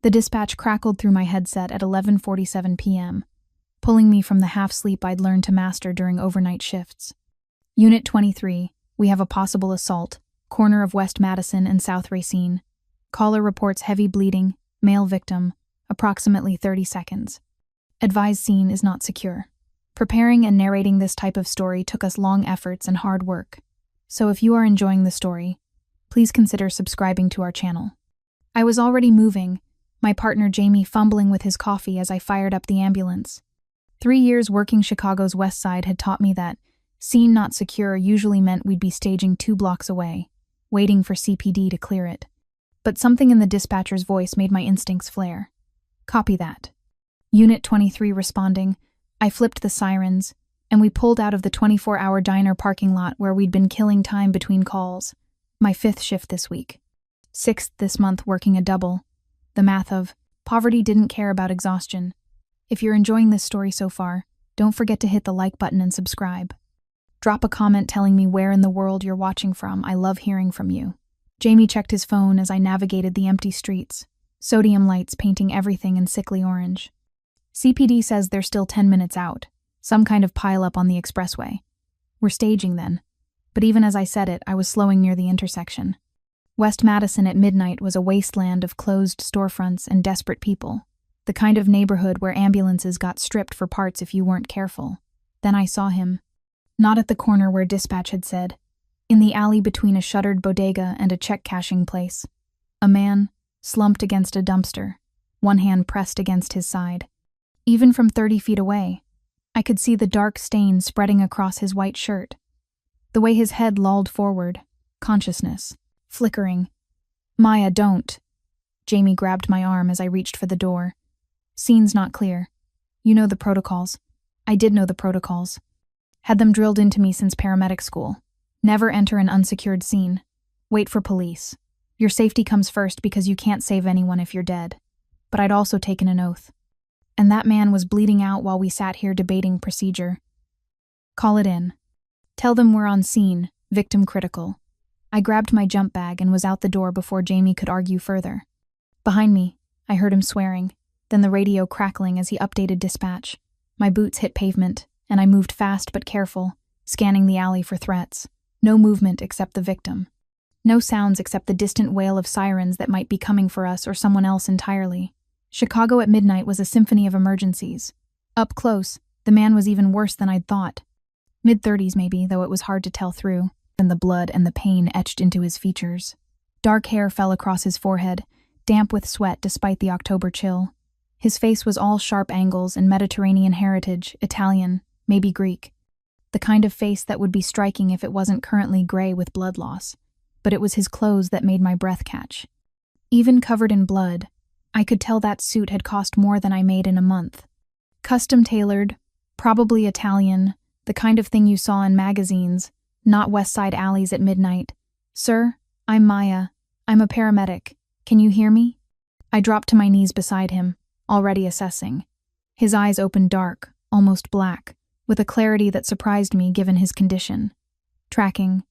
The dispatch crackled through my headset at 11:47 p.m., pulling me from the half-sleep I'd learned to master during overnight shifts. Unit 23, we have a possible assault, corner of West Madison and South Racine. Caller reports heavy bleeding, male victim, approximately 30 seconds. Advised scene is not secure. Preparing and narrating this type of story took us long efforts and hard work. So if you are enjoying the story, please consider subscribing to our channel. I was already moving, my partner Jamie fumbling with his coffee as I fired up the ambulance. 3 years working Chicago's West Side had taught me that scene not secure usually meant we'd be staging 2 blocks away, waiting for CPD to clear it. But something in the dispatcher's voice made my instincts flare. Copy that. Unit 23 responding, I flipped the sirens, and we pulled out of the 24-hour diner parking lot where we'd been killing time between calls. My 5th shift this week. 6th this month working a double. The math of poverty didn't care about exhaustion. If you're enjoying this story so far, don't forget to hit the like button and subscribe. Drop a comment telling me where in the world you're watching from. I love hearing from you. Jamie checked his phone as I navigated the empty streets, sodium lights painting everything in sickly orange. CPD says they're still 10 minutes out, some kind of pileup on the expressway. We're staging then. But even as I said it, I was slowing near the intersection. West Madison at midnight was a wasteland of closed storefronts and desperate people, the kind of neighborhood where ambulances got stripped for parts if you weren't careful. Then I saw him. Not at the corner where dispatch had said, in the alley between a shuttered bodega and a check-cashing place. A man, slumped against a dumpster, one hand pressed against his side. Even from 30 feet away, I could see the dark stain spreading across his white shirt. The way his head lolled forward, consciousness, flickering. Maya, don't. Jamie grabbed my arm as I reached for the door. Scene's not clear. You know the protocols. I did know the protocols. Had them drilled into me since paramedic school. Never enter an unsecured scene. Wait for police. Your safety comes first because you can't save anyone if you're dead. But I'd also taken an oath. And that man was bleeding out while we sat here debating procedure. Call it in. Tell them we're on scene, victim critical. I grabbed my jump bag and was out the door before Jamie could argue further. Behind me, I heard him swearing, then the radio crackling as he updated dispatch. My boots hit pavement, and I moved fast but careful, scanning the alley for threats. No movement except the victim. No sounds except the distant wail of sirens that might be coming for us or someone else entirely. Chicago at midnight was a symphony of emergencies. Up close, the man was even worse than I'd thought. Mid-30s maybe, though it was hard to tell through, and the blood and the pain etched into his features. Dark hair fell across his forehead, damp with sweat despite the October chill. His face was all sharp angles and Mediterranean heritage, Italian, maybe Greek. The kind of face that would be striking if it wasn't currently gray with blood loss. But it was his clothes that made my breath catch. Even covered in blood, I could tell that suit had cost more than I made in a month. Custom-tailored, probably Italian, the kind of thing you saw in magazines, not West Side alleys at midnight. Sir, I'm Maya. I'm a paramedic. Can you hear me? I dropped to my knees beside him, already assessing. His eyes opened dark, almost black, with a clarity that surprised me given his condition. Tracking,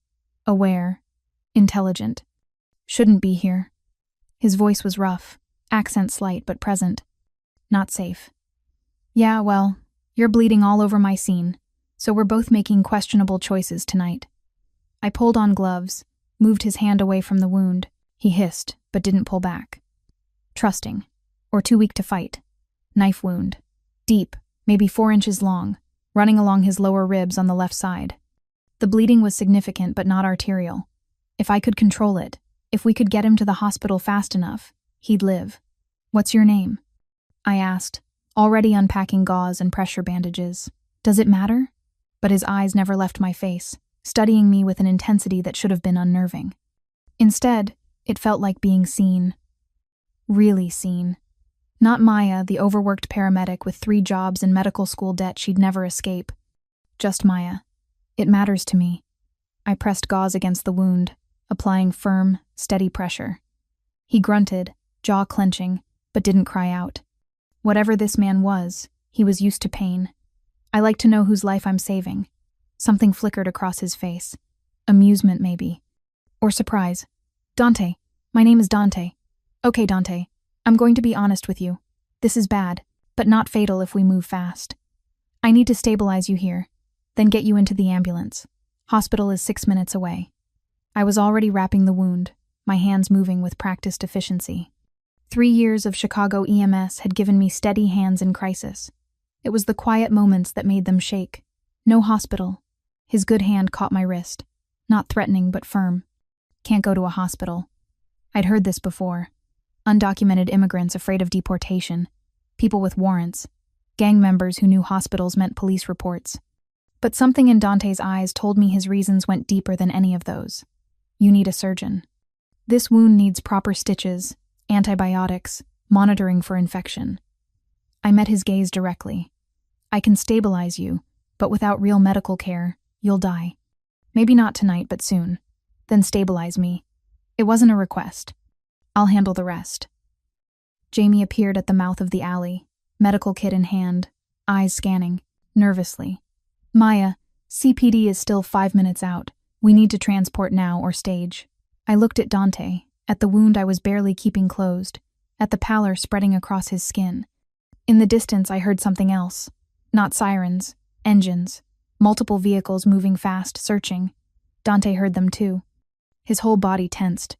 aware, intelligent. Shouldn't be here. His voice was rough, accent slight but present. Not safe. Yeah, well, you're bleeding all over my scene, so we're both making questionable choices tonight. I pulled on gloves, moved his hand away from the wound. He hissed, but didn't pull back. Trusting, or too weak to fight. Knife wound. Deep, maybe 4 inches long, running along his lower ribs on the left side. The bleeding was significant but not arterial. If I could control it, if we could get him to the hospital fast enough, he'd live. What's your name? I asked, already unpacking gauze and pressure bandages. Does it matter? But his eyes never left my face, studying me with an intensity that should have been unnerving. Instead, it felt like being seen. Really seen. Not Maya, the overworked paramedic with 3 jobs and medical school debt she'd never escape. Just Maya. It matters to me. I pressed gauze against the wound, applying firm, steady pressure. He grunted, jaw clenching, but didn't cry out. Whatever this man was, he was used to pain. I like to know whose life I'm saving. Something flickered across his face. Amusement, maybe. Or surprise. Dante. My name is Dante. Okay, Dante. I'm going to be honest with you. This is bad, but not fatal if we move fast. I need to stabilize you here, then get you into the ambulance. Hospital is 6 minutes away. I was already wrapping the wound, my hands moving with practiced efficiency. 3 years of Chicago EMS had given me steady hands in crisis. It was the quiet moments that made them shake. No hospital. His good hand caught my wrist. Not threatening, but firm. Can't go to a hospital. I'd heard this before. Undocumented immigrants afraid of deportation. People with warrants. Gang members who knew hospitals meant police reports. But something in Dante's eyes told me his reasons went deeper than any of those. You need a surgeon. This wound needs proper stitches, antibiotics, monitoring for infection. I met his gaze directly. I can stabilize you, but without real medical care, you'll die. Maybe not tonight, but soon. Then stabilize me. It wasn't a request. I'll handle the rest. Jamie appeared at the mouth of the alley, medical kit in hand, eyes scanning, nervously. Maya, CPD is still 5 minutes out. We need to transport now or stage. I looked at Dante, at the wound I was barely keeping closed, at the pallor spreading across his skin. In the distance, I heard something else. Not sirens, engines, multiple vehicles moving fast, searching. Dante heard them too. His whole body tensed.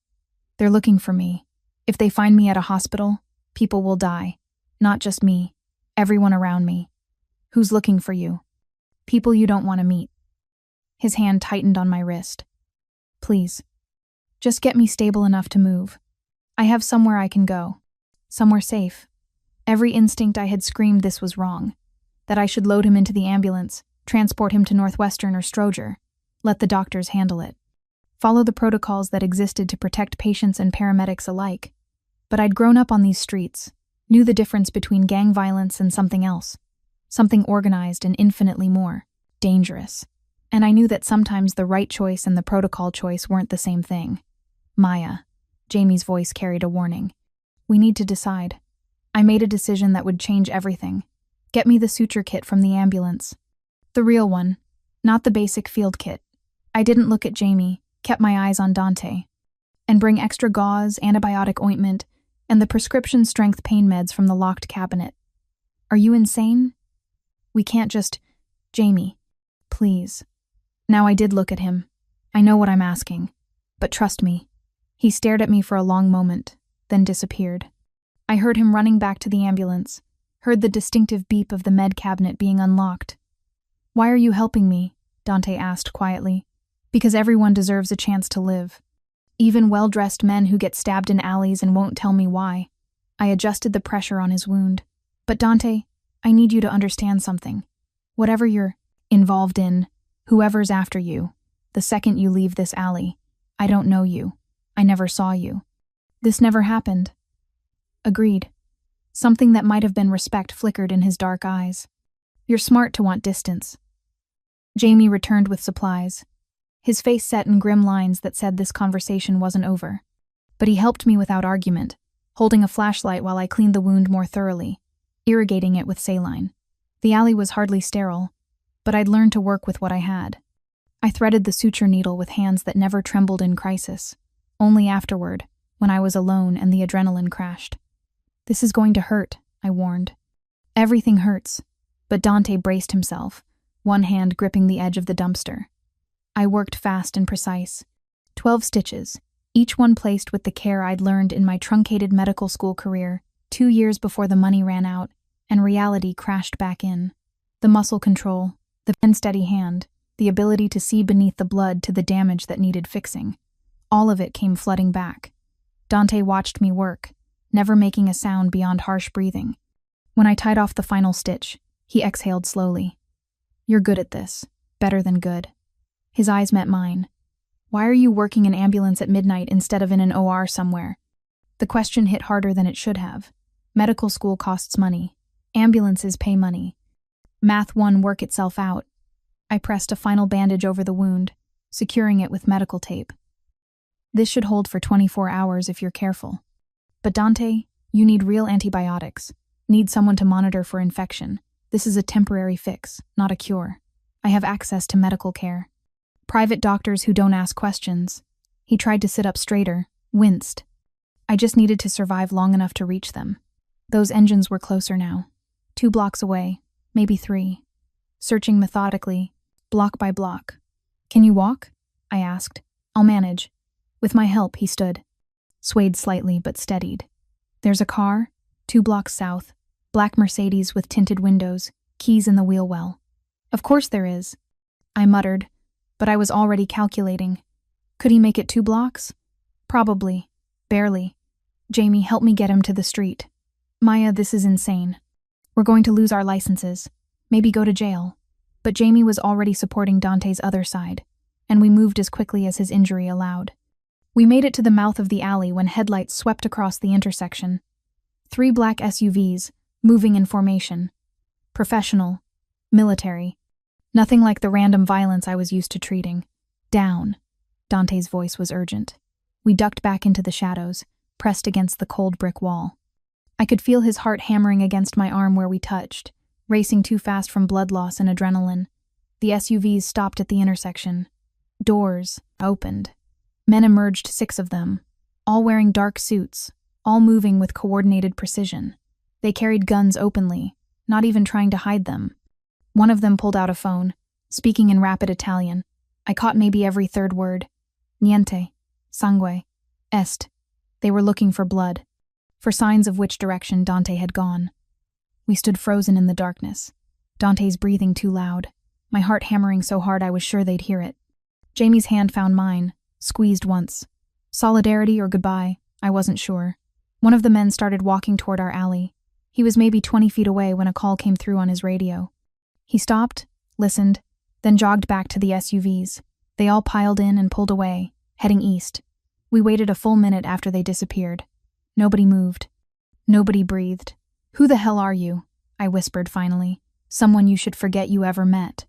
They're looking for me. If they find me at a hospital, people will die. Not just me. Everyone around me. Who's looking for you? People you don't want to meet. His hand tightened on my wrist. Please. Just get me stable enough to move. I have somewhere I can go. Somewhere safe. Every instinct I had screamed this was wrong. That I should load him into the ambulance, transport him to Northwestern or Stroger. Let the doctors handle it. Follow the protocols that existed to protect patients and paramedics alike. But I'd grown up on these streets, knew the difference between gang violence and something else. Something organized and infinitely more dangerous. And I knew that sometimes the right choice and the protocol choice weren't the same thing. Maya. Jamie's voice carried a warning. We need to decide. I made a decision that would change everything. Get me the suture kit from the ambulance. The real one, not the basic field kit. I didn't look at Jamie, kept my eyes on Dante. And bring extra gauze, antibiotic ointment, and the prescription-strength pain meds from the locked cabinet. Are you insane? We can't just... Jamie, please. Now I did look at him. I know what I'm asking. But trust me. He stared at me for a long moment, then disappeared. I heard him running back to the ambulance, heard the distinctive beep of the med cabinet being unlocked. Why are you helping me? Dante asked quietly. Because everyone deserves a chance to live. Even well-dressed men who get stabbed in alleys and won't tell me why. I adjusted the pressure on his wound. But Dante, I need you to understand something. Whatever you're involved in, whoever's after you, the second you leave this alley, I don't know you. I never saw you. This never happened. Agreed. Something that might have been respect flickered in his dark eyes. You're smart to want distance. Jamie returned with supplies. His face set in grim lines that said this conversation wasn't over. But he helped me without argument, holding a flashlight while I cleaned the wound more thoroughly, irrigating it with saline. The alley was hardly sterile, but I'd learned to work with what I had. I threaded the suture needle with hands that never trembled in crisis, only afterward, when I was alone and the adrenaline crashed. This is going to hurt, I warned. Everything hurts, but Dante braced himself, one hand gripping the edge of the dumpster. I worked fast and precise. 12 stitches, each one placed with the care I'd learned in my truncated medical school career, 2 years before the money ran out, and reality crashed back in. The muscle control, the steady hand, the ability to see beneath the blood to the damage that needed fixing. All of it came flooding back. Dante watched me work, never making a sound beyond harsh breathing. When I tied off the final stitch, he exhaled slowly. You're good at this. Better than good. His eyes met mine. Why are you working an ambulance at midnight instead of in an OR somewhere? The question hit harder than it should have. Medical school costs money. Ambulances pay money. Math 1 work itself out. I pressed a final bandage over the wound, securing it with medical tape. This should hold for 24 hours if you're careful. But Dante, you need real antibiotics. Need someone to monitor for infection. This is a temporary fix, not a cure. I have access to medical care. Private doctors who don't ask questions. He tried to sit up straighter, winced. I just needed to survive long enough to reach them. Those engines were closer now. 2 blocks away, maybe 3. Searching methodically, block by block. "Can you walk?" I asked. "I'll manage." With my help, he stood. Swayed slightly, but steadied. "There's a car, 2 blocks south. Black Mercedes with tinted windows, keys in the wheel well." "Of course there is," I muttered, but I was already calculating. Could he make it 2 blocks? Probably. Barely. "Jamie, help me get him to the street." "Maya, this is insane. We're going to lose our licenses. Maybe go to jail." But Jamie was already supporting Dante's other side, and we moved as quickly as his injury allowed. We made it to the mouth of the alley when headlights swept across the intersection. 3 black SUVs, moving in formation. Professional. Military. Nothing like the random violence I was used to treating. "Down." Dante's voice was urgent. We ducked back into the shadows, pressed against the cold brick wall. I could feel his heart hammering against my arm where we touched, racing too fast from blood loss and adrenaline. The SUVs stopped at the intersection. Doors opened. Men emerged, 6 of them, all wearing dark suits, all moving with coordinated precision. They carried guns openly, not even trying to hide them. One of them pulled out a phone, speaking in rapid Italian. I caught maybe every 3rd word. "Niente. Sangue. Est." They were looking for blood, for signs of which direction Dante had gone. We stood frozen in the darkness, Dante's breathing too loud, my heart hammering so hard I was sure they'd hear it. Jamie's hand found mine, squeezed once. Solidarity or goodbye, I wasn't sure. One of the men started walking toward our alley. He was maybe 20 feet away when a call came through on his radio. He stopped, listened, then jogged back to the SUVs. They all piled in and pulled away, heading east. We waited a full minute after they disappeared. Nobody moved. Nobody breathed. "Who the hell are you?" I whispered finally. "Someone you should forget you ever met."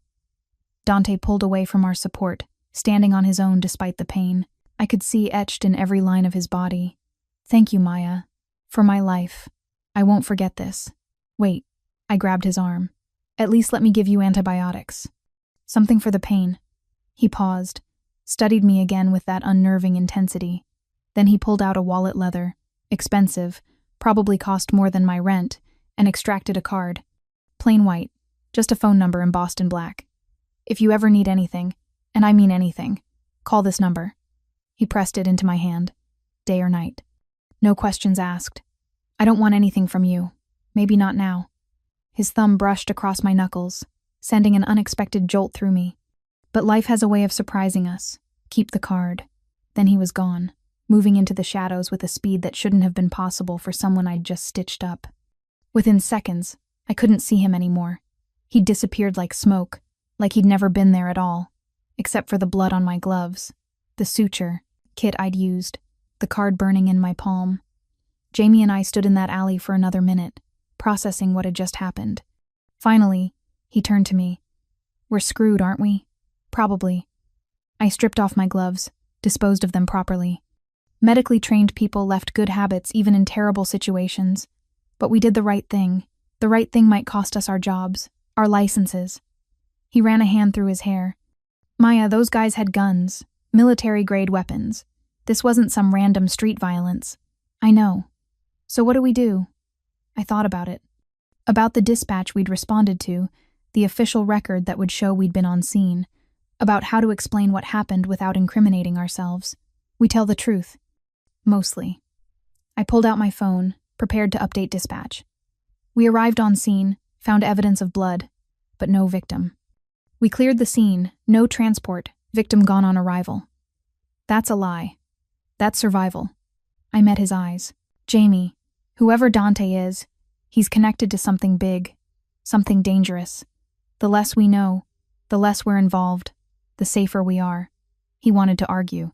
Dante pulled away from our support, standing on his own despite the pain. I could see etched in every line of his body. "Thank you, Maya. For my life. I won't forget this." "Wait." I grabbed his arm. "At least let me give you antibiotics. Something for the pain." He paused, studied me again with that unnerving intensity. Then he pulled out a wallet leather, expensive, probably cost more than my rent, and extracted a card. Plain white, just a phone number embossed in black. "If you ever need anything, and I mean anything, call this number." He pressed it into my hand. Day or night. No questions asked. "I don't want anything from you. Maybe not now." His thumb brushed across my knuckles, sending an unexpected jolt through me. But life has a way of surprising us. Keep the card. Then he was gone, moving into the shadows with a speed that shouldn't have been possible for someone I'd just stitched up. Within seconds, I couldn't see him anymore. He'd disappeared like smoke, like he'd never been there at all, except for the blood on my gloves, the suture, kit I'd used, the card burning in my palm. Jamie and I stood in that alley for another minute, processing what had just happened. Finally, he turned to me. "We're screwed, aren't we?" "Probably." I stripped off my gloves, disposed of them properly. Medically trained people left good habits even in terrible situations. But we did the right thing. The right thing might cost us our jobs, our licenses. He ran a hand through his hair. "Maya, those guys had guns, military-grade weapons. This wasn't some random street violence." "I know. So what do we do?" I thought about it. About the dispatch we'd responded to, the official record that would show we'd been on scene, about how to explain what happened without incriminating ourselves. We tell the truth. Mostly. I pulled out my phone, prepared to update dispatch. We arrived on scene, found evidence of blood, but no victim. We cleared the scene, no transport, victim gone on arrival. That's a lie. That's survival. I met his eyes. Jamie, whoever Dante is, he's connected to something big, something dangerous. The less we know, the less we're involved, the safer we are. He wanted to argue.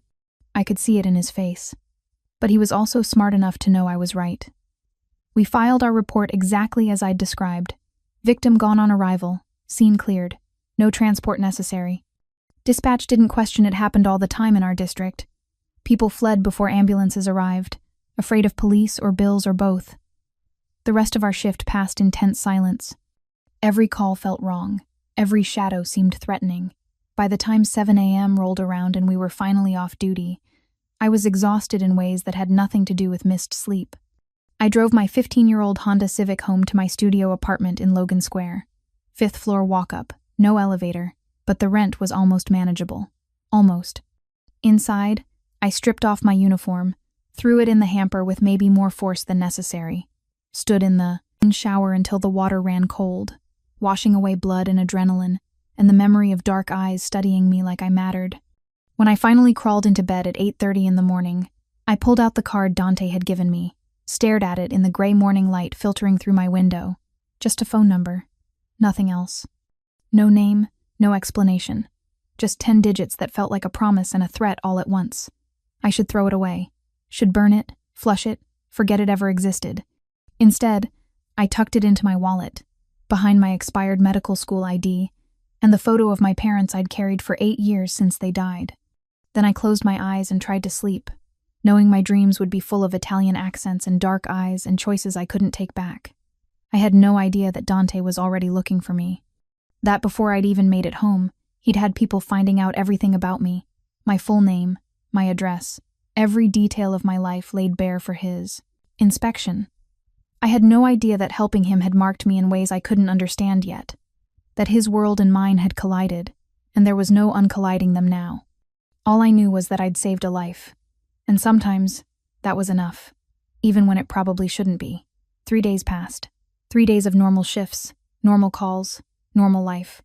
I could see it in his face. But he was also smart enough to know I was right. We filed our report exactly as I'd described. Victim gone on arrival, scene cleared, no transport necessary. Dispatch didn't question it happened all the time in our district. People fled before ambulances arrived, afraid of police or bills or both. The rest of our shift passed in tense silence. Every call felt wrong. Every shadow seemed threatening. By the time 7 a.m. rolled around and we were finally off duty, I was exhausted in ways that had nothing to do with missed sleep. I drove my 15-year-old Honda Civic home to my studio apartment in Logan Square. 5th floor walk-up, no elevator, but the rent was almost manageable. Almost. Inside, I stripped off my uniform, threw it in the hamper with maybe more force than necessary, stood in the shower until the water ran cold, washing away blood and adrenaline, and the memory of dark eyes studying me like I mattered. When I finally crawled into bed at 8:30 in the morning, I pulled out the card Dante had given me, stared at it in the gray morning light filtering through my window. Just a phone number. Nothing else. No name, no explanation. Just 10 digits that felt like a promise and a threat all at once. I should throw it away. Should burn it, flush it, forget it ever existed. Instead, I tucked it into my wallet, behind my expired medical school ID, and the photo of my parents I'd carried for 8 years since they died. Then I closed my eyes and tried to sleep, knowing my dreams would be full of Italian accents and dark eyes and choices I couldn't take back. I had no idea that Dante was already looking for me. That before I'd even made it home, he'd had people finding out everything about me, my full name, my address, every detail of my life laid bare for his inspection. I had no idea that helping him had marked me in ways I couldn't understand yet, that his world and mine had collided, and there was no uncolliding them now. All I knew was that I'd saved a life, and sometimes that was enough, even when it probably shouldn't be. 3 days passed. 3 days of normal shifts, normal calls, normal life.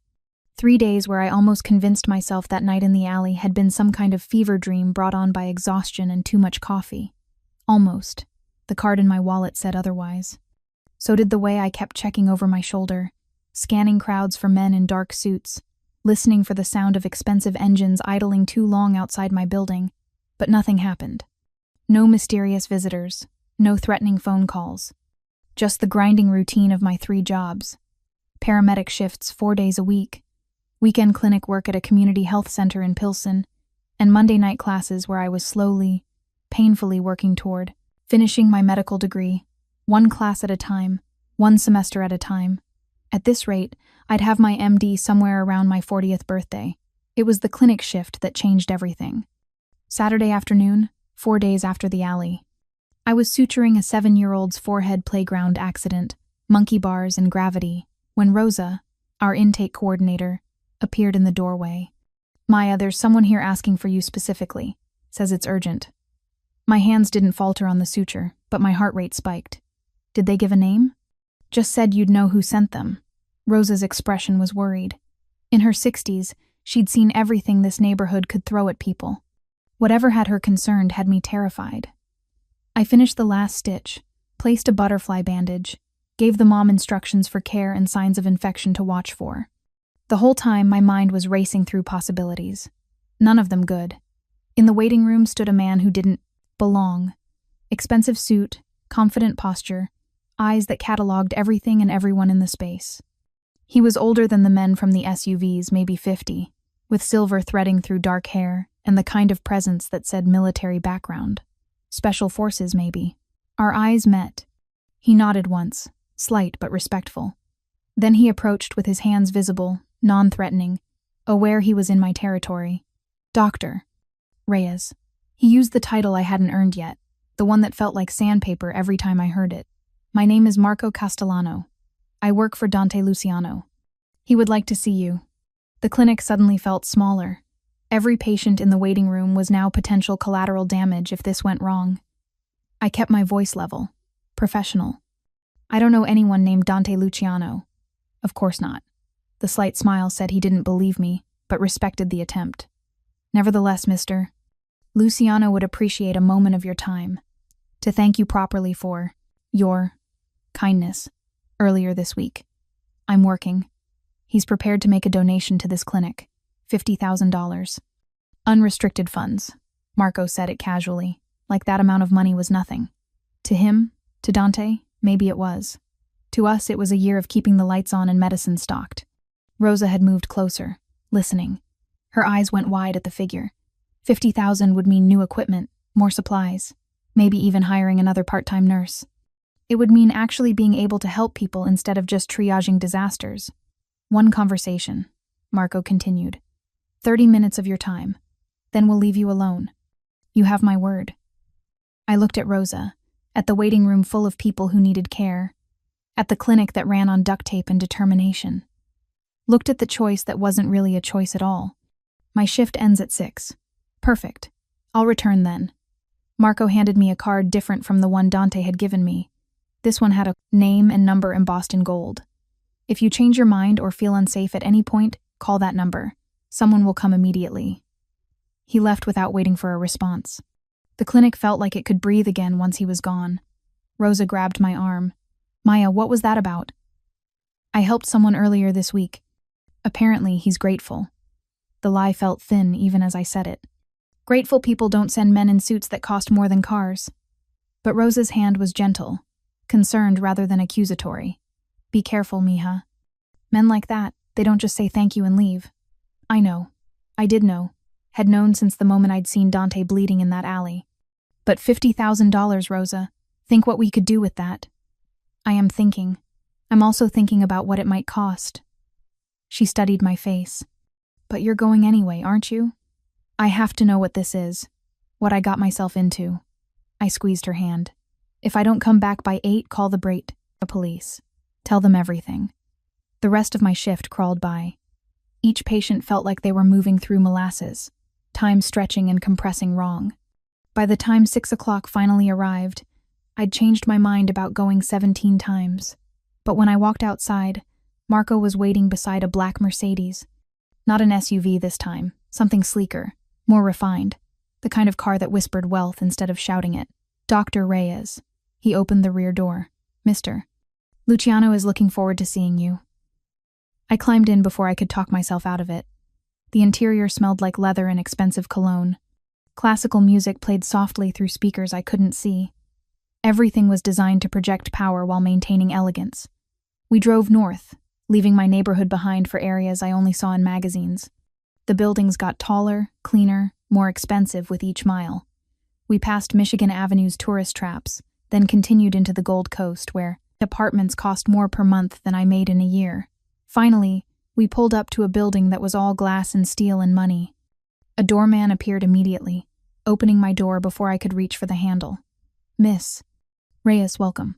3 days where I almost convinced myself that night in the alley had been some kind of fever dream brought on by exhaustion and too much coffee. Almost. The card in my wallet said otherwise. So did the way I kept checking over my shoulder, scanning crowds for men in dark suits, listening for the sound of expensive engines idling too long outside my building, but nothing happened. No mysterious visitors, no threatening phone calls. Just the grinding routine of my 3 jobs. Paramedic shifts 4 days a week, weekend clinic work at a community health center in Pilsen, and Monday night classes where I was slowly, painfully working toward finishing my medical degree, 1 class at a time, 1 semester at a time. At this rate, I'd have my MD somewhere around my 40th birthday. It was the clinic shift that changed everything. Saturday afternoon, 4 days after the alley. I was suturing a 7-year-old's forehead playground accident, monkey bars and gravity, when Rosa, our intake coordinator, appeared in the doorway. "Maya, there's someone here asking for you specifically. Says it's urgent." My hands didn't falter on the suture, but my heart rate spiked. "Did they give a name?" "Just said you'd know who sent them." Rosa's expression was worried. In her 60s, she'd seen everything this neighborhood could throw at people. Whatever had her concerned had me terrified. I finished the last stitch, placed a butterfly bandage, gave the mom instructions for care and signs of infection to watch for. The whole time, my mind was racing through possibilities. None of them good. In the waiting room stood a man who didn't belong. Expensive suit, confident posture, eyes that cataloged everything and everyone in the space. He was older than the men from the SUVs, maybe 50, with silver threading through dark hair and the kind of presence that said military background. Special forces, maybe. Our eyes met. He nodded once, slight but respectful. Then he approached with his hands visible, non-threatening, aware he was in my territory. "Doctor." Reyes. He used the title I hadn't earned yet, the one that felt like sandpaper every time I heard it. "My name is Marco Castellano. I work for Dante Luciano. He would like to see you." The clinic suddenly felt smaller. Every patient in the waiting room was now potential collateral damage if this went wrong. I kept my voice level, professional. "I don't know anyone named Dante Luciano." "Of course not." The slight smile said he didn't believe me, but respected the attempt. "Nevertheless, Mr. Luciano would appreciate a moment of your time to thank you properly for your kindness earlier this week. I'm working. He's prepared to make a donation to this clinic, $50,000. Unrestricted funds." Marco said it casually, like that amount of money was nothing. To him, to Dante, maybe it was. To us, it was a year of keeping the lights on and medicine stocked. Rosa had moved closer, listening. Her eyes went wide at the figure. 50,000 would mean new equipment, more supplies, maybe even hiring another part-time nurse. It would mean actually being able to help people instead of just triaging disasters. "1 conversation," Marco continued. 30 minutes of your time. Then we'll leave you alone. You have my word. I looked at Rosa, at the waiting room full of people who needed care, at the clinic that ran on duct tape and determination. Looked at the choice that wasn't really a choice at all. My shift ends at 6. Perfect. I'll return then. Marco handed me a card different from the one Dante had given me. This one had a name and number embossed in gold. If you change your mind or feel unsafe at any point, call that number. Someone will come immediately. He left without waiting for a response. The clinic felt like it could breathe again once he was gone. Rosa grabbed my arm. Maya, what was that about? I helped someone earlier this week. Apparently, he's grateful. The lie felt thin even as I said it. Grateful people don't send men in suits that cost more than cars. But Rosa's hand was gentle, concerned rather than accusatory. Be careful, mija. Men like that, they don't just say thank you and leave. I know. I did know. Had known since the moment I'd seen Dante bleeding in that alley. But $50,000, Rosa. Think what we could do with that. I am thinking. I'm also thinking about what it might cost. She studied my face. But you're going anyway, aren't you? I have to know what this is. What I got myself into. I squeezed her hand. If I don't come back by 8, call the police. Tell them everything. The rest of my shift crawled by. Each patient felt like they were moving through molasses, time stretching and compressing wrong. By the time 6 o'clock finally arrived, I'd changed my mind about going 17 times. But when I walked outside, Marco was waiting beside a black Mercedes. Not an SUV this time, something sleeker, more refined, the kind of car that whispered wealth instead of shouting it. Dr. Reyes. He opened the rear door. Mr. Luciano is looking forward to seeing you. I climbed in before I could talk myself out of it. The interior smelled like leather and expensive cologne. Classical music played softly through speakers I couldn't see. Everything was designed to project power while maintaining elegance. We drove north, leaving my neighborhood behind for areas I only saw in magazines. The buildings got taller, cleaner, more expensive with each mile. We passed Michigan Avenue's tourist traps, then continued into the Gold Coast, where apartments cost more per month than I made in a year. Finally, we pulled up to a building that was all glass and steel and money. A doorman appeared immediately, opening my door before I could reach for the handle. Miss Reyes, welcome.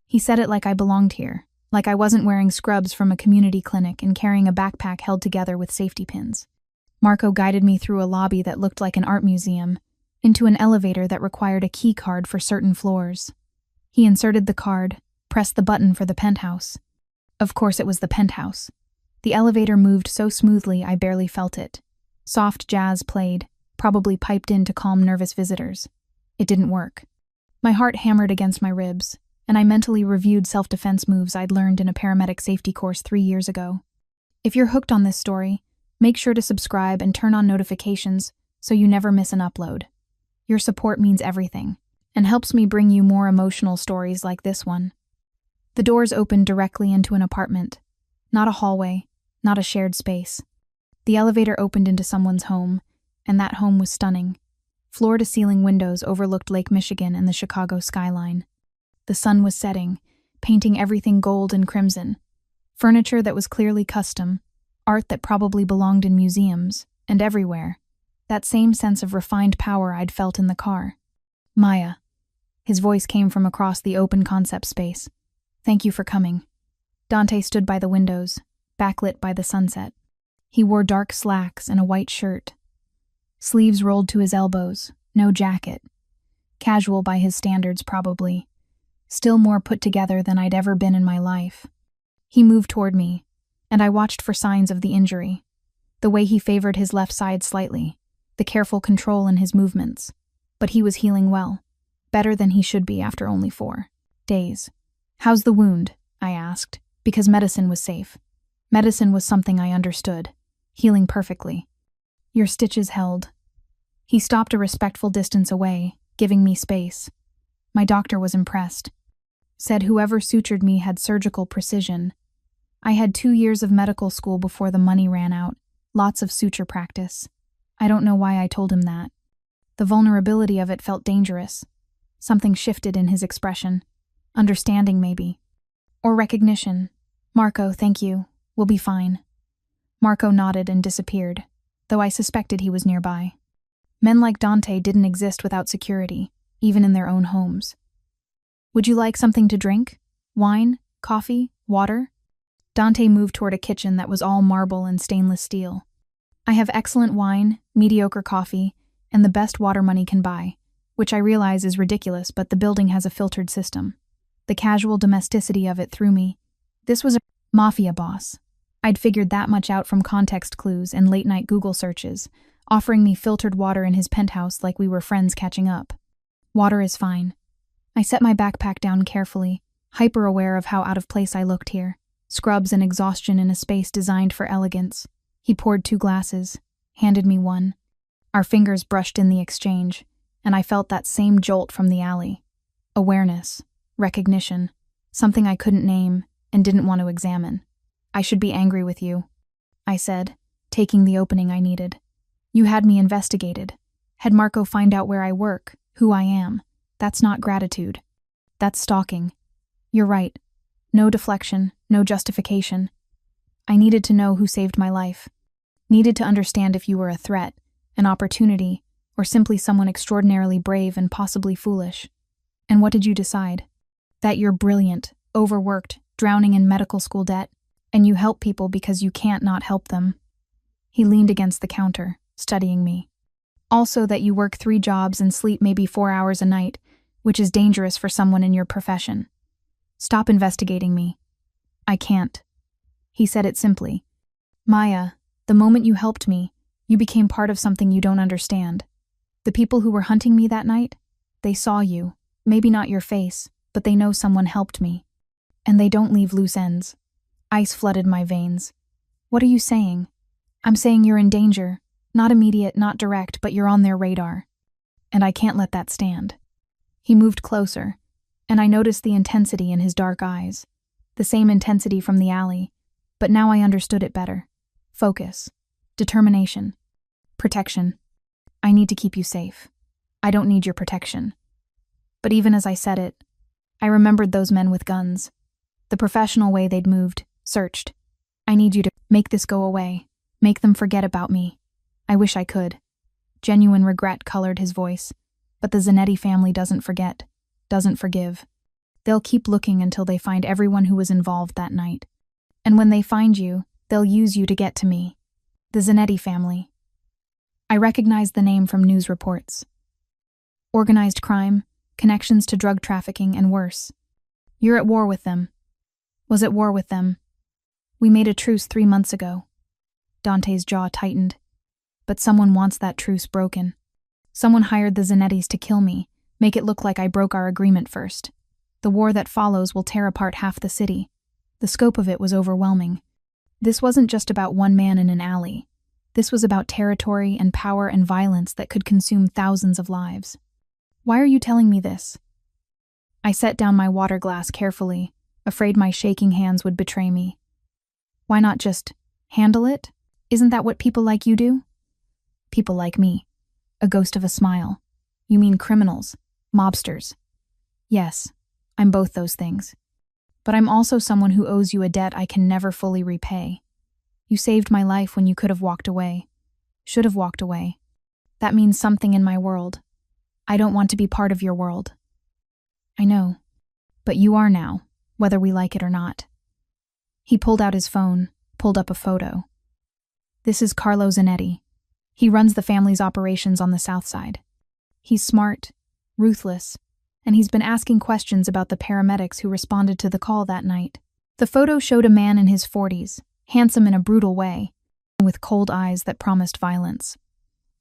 He said it like I belonged here, like I wasn't wearing scrubs from a community clinic and carrying a backpack held together with safety pins. Marco guided me through a lobby that looked like an art museum, into an elevator that required a key card for certain floors. He inserted the card, pressed the button for the penthouse. Of course it was the penthouse. The elevator moved so smoothly I barely felt it. Soft jazz played, probably piped in to calm nervous visitors. It didn't work. My heart hammered against my ribs, and I mentally reviewed self-defense moves I'd learned in a paramedic safety course 3 years ago. If you're hooked on this story, make sure to subscribe and turn on notifications so you never miss an upload. Your support means everything, and helps me bring you more emotional stories like this one. The doors opened directly into an apartment. Not a hallway, not a shared space. The elevator opened into someone's home, and that home was stunning. Floor-to-ceiling windows overlooked Lake Michigan and the Chicago skyline. The sun was setting, painting everything gold and crimson. Furniture that was clearly custom, art that probably belonged in museums, and everywhere. That same sense of refined power I'd felt in the car. Maya. His voice came from across the open concept space. Thank you for coming. Dante stood by the windows, backlit by the sunset. He wore dark slacks and a white shirt. Sleeves rolled to his elbows, no jacket. Casual by his standards, probably. Still more put together than I'd ever been in my life. He moved toward me, and I watched for signs of the injury. The way he favored his left side slightly, the careful control in his movements. But he was healing well, better than he should be after only 4 days. How's the wound? I asked, because medicine was safe. Medicine was something I understood, healing perfectly. Your stitches held. He stopped a respectful distance away, giving me space. My doctor was impressed. Said whoever sutured me had surgical precision. I had 2 years of medical school before the money ran out, lots of suture practice. I don't know why I told him that. The vulnerability of it felt dangerous. Something shifted in his expression. Understanding, maybe. Or recognition. Marco, thank you. We'll be fine. Marco nodded and disappeared, though I suspected he was nearby. Men like Dante didn't exist without security, even in their own homes. Would you like something to drink? Wine? Coffee? Water? Dante moved toward a kitchen that was all marble and stainless steel. I have excellent wine, mediocre coffee, and the best water money can buy, which I realize is ridiculous, but the building has a filtered system. The casual domesticity of it threw me. This was a Mafia boss. I'd figured that much out from context clues and late-night Google searches, offering me filtered water in his penthouse like we were friends catching up. Water is fine. I set my backpack down carefully, hyper-aware of how out of place I looked here. Scrubs and exhaustion in a space designed for elegance. He poured 2 glasses, handed me one. Our fingers brushed in the exchange, and I felt that same jolt from the alley. Awareness, recognition, something I couldn't name and didn't want to examine. I should be angry with you, I said, taking the opening I needed. You had me investigated. Had Marco find out where I work, who I am. That's not gratitude. That's stalking. You're right. No deflection, no justification. I needed to know who saved my life. Needed to understand if you were a threat, an opportunity, or simply someone extraordinarily brave and possibly foolish. And what did you decide? That you're brilliant, overworked, drowning in medical school debt, and you help people because you can't not help them. He leaned against the counter, studying me. Also that you work 3 jobs and sleep maybe 4 hours a night, which is dangerous for someone in your profession. Stop investigating me. I can't. He said it simply. Maya, the moment you helped me, you became part of something you don't understand. The people who were hunting me that night, they saw you, maybe not your face, but they know someone helped me. And they don't leave loose ends. Ice flooded my veins. What are you saying? I'm saying you're in danger. Not immediate, not direct, but you're on their radar. And I can't let that stand. He moved closer, and I noticed the intensity in his dark eyes. The same intensity from the alley, but now I understood it better. Focus. Determination. Protection. I need to keep you safe. I don't need your protection. But even as I said it, I remembered those men with guns. The professional way they'd moved, searched. I need you to make this go away. Make them forget about me. I wish I could. Genuine regret colored his voice. But the Zanetti family doesn't forget, doesn't forgive. They'll keep looking until they find everyone who was involved that night. And when they find you, they'll use you to get to me. The Zanetti family. I recognized the name from news reports. Organized crime, connections to drug trafficking, and worse. You're at war with them. Was at war with them. We made a truce 3 months ago. Dante's jaw tightened. But someone wants that truce broken. Someone hired the Zanettis to kill me, make it look like I broke our agreement first. The war that follows will tear apart half the city. The scope of it was overwhelming. This wasn't just about one man in an alley. This was about territory and power and violence that could consume thousands of lives. Why are you telling me this? I set down my water glass carefully, afraid my shaking hands would betray me. Why not just handle it? Isn't that what people like you do? People like me. A ghost of a smile. You mean criminals, mobsters. Yes, I'm both those things. But I'm also someone who owes you a debt I can never fully repay. You saved my life when you could have walked away. Should have walked away. That means something in my world. I don't want to be part of your world. I know. But you are now, whether we like it or not. He pulled out his phone, pulled up a photo. This is Carlo Zanetti. He runs the family's operations on the south side. He's smart, ruthless, and he's been asking questions about the paramedics who responded to the call that night. The photo showed a man in his 40s, handsome in a brutal way, with cold eyes that promised violence.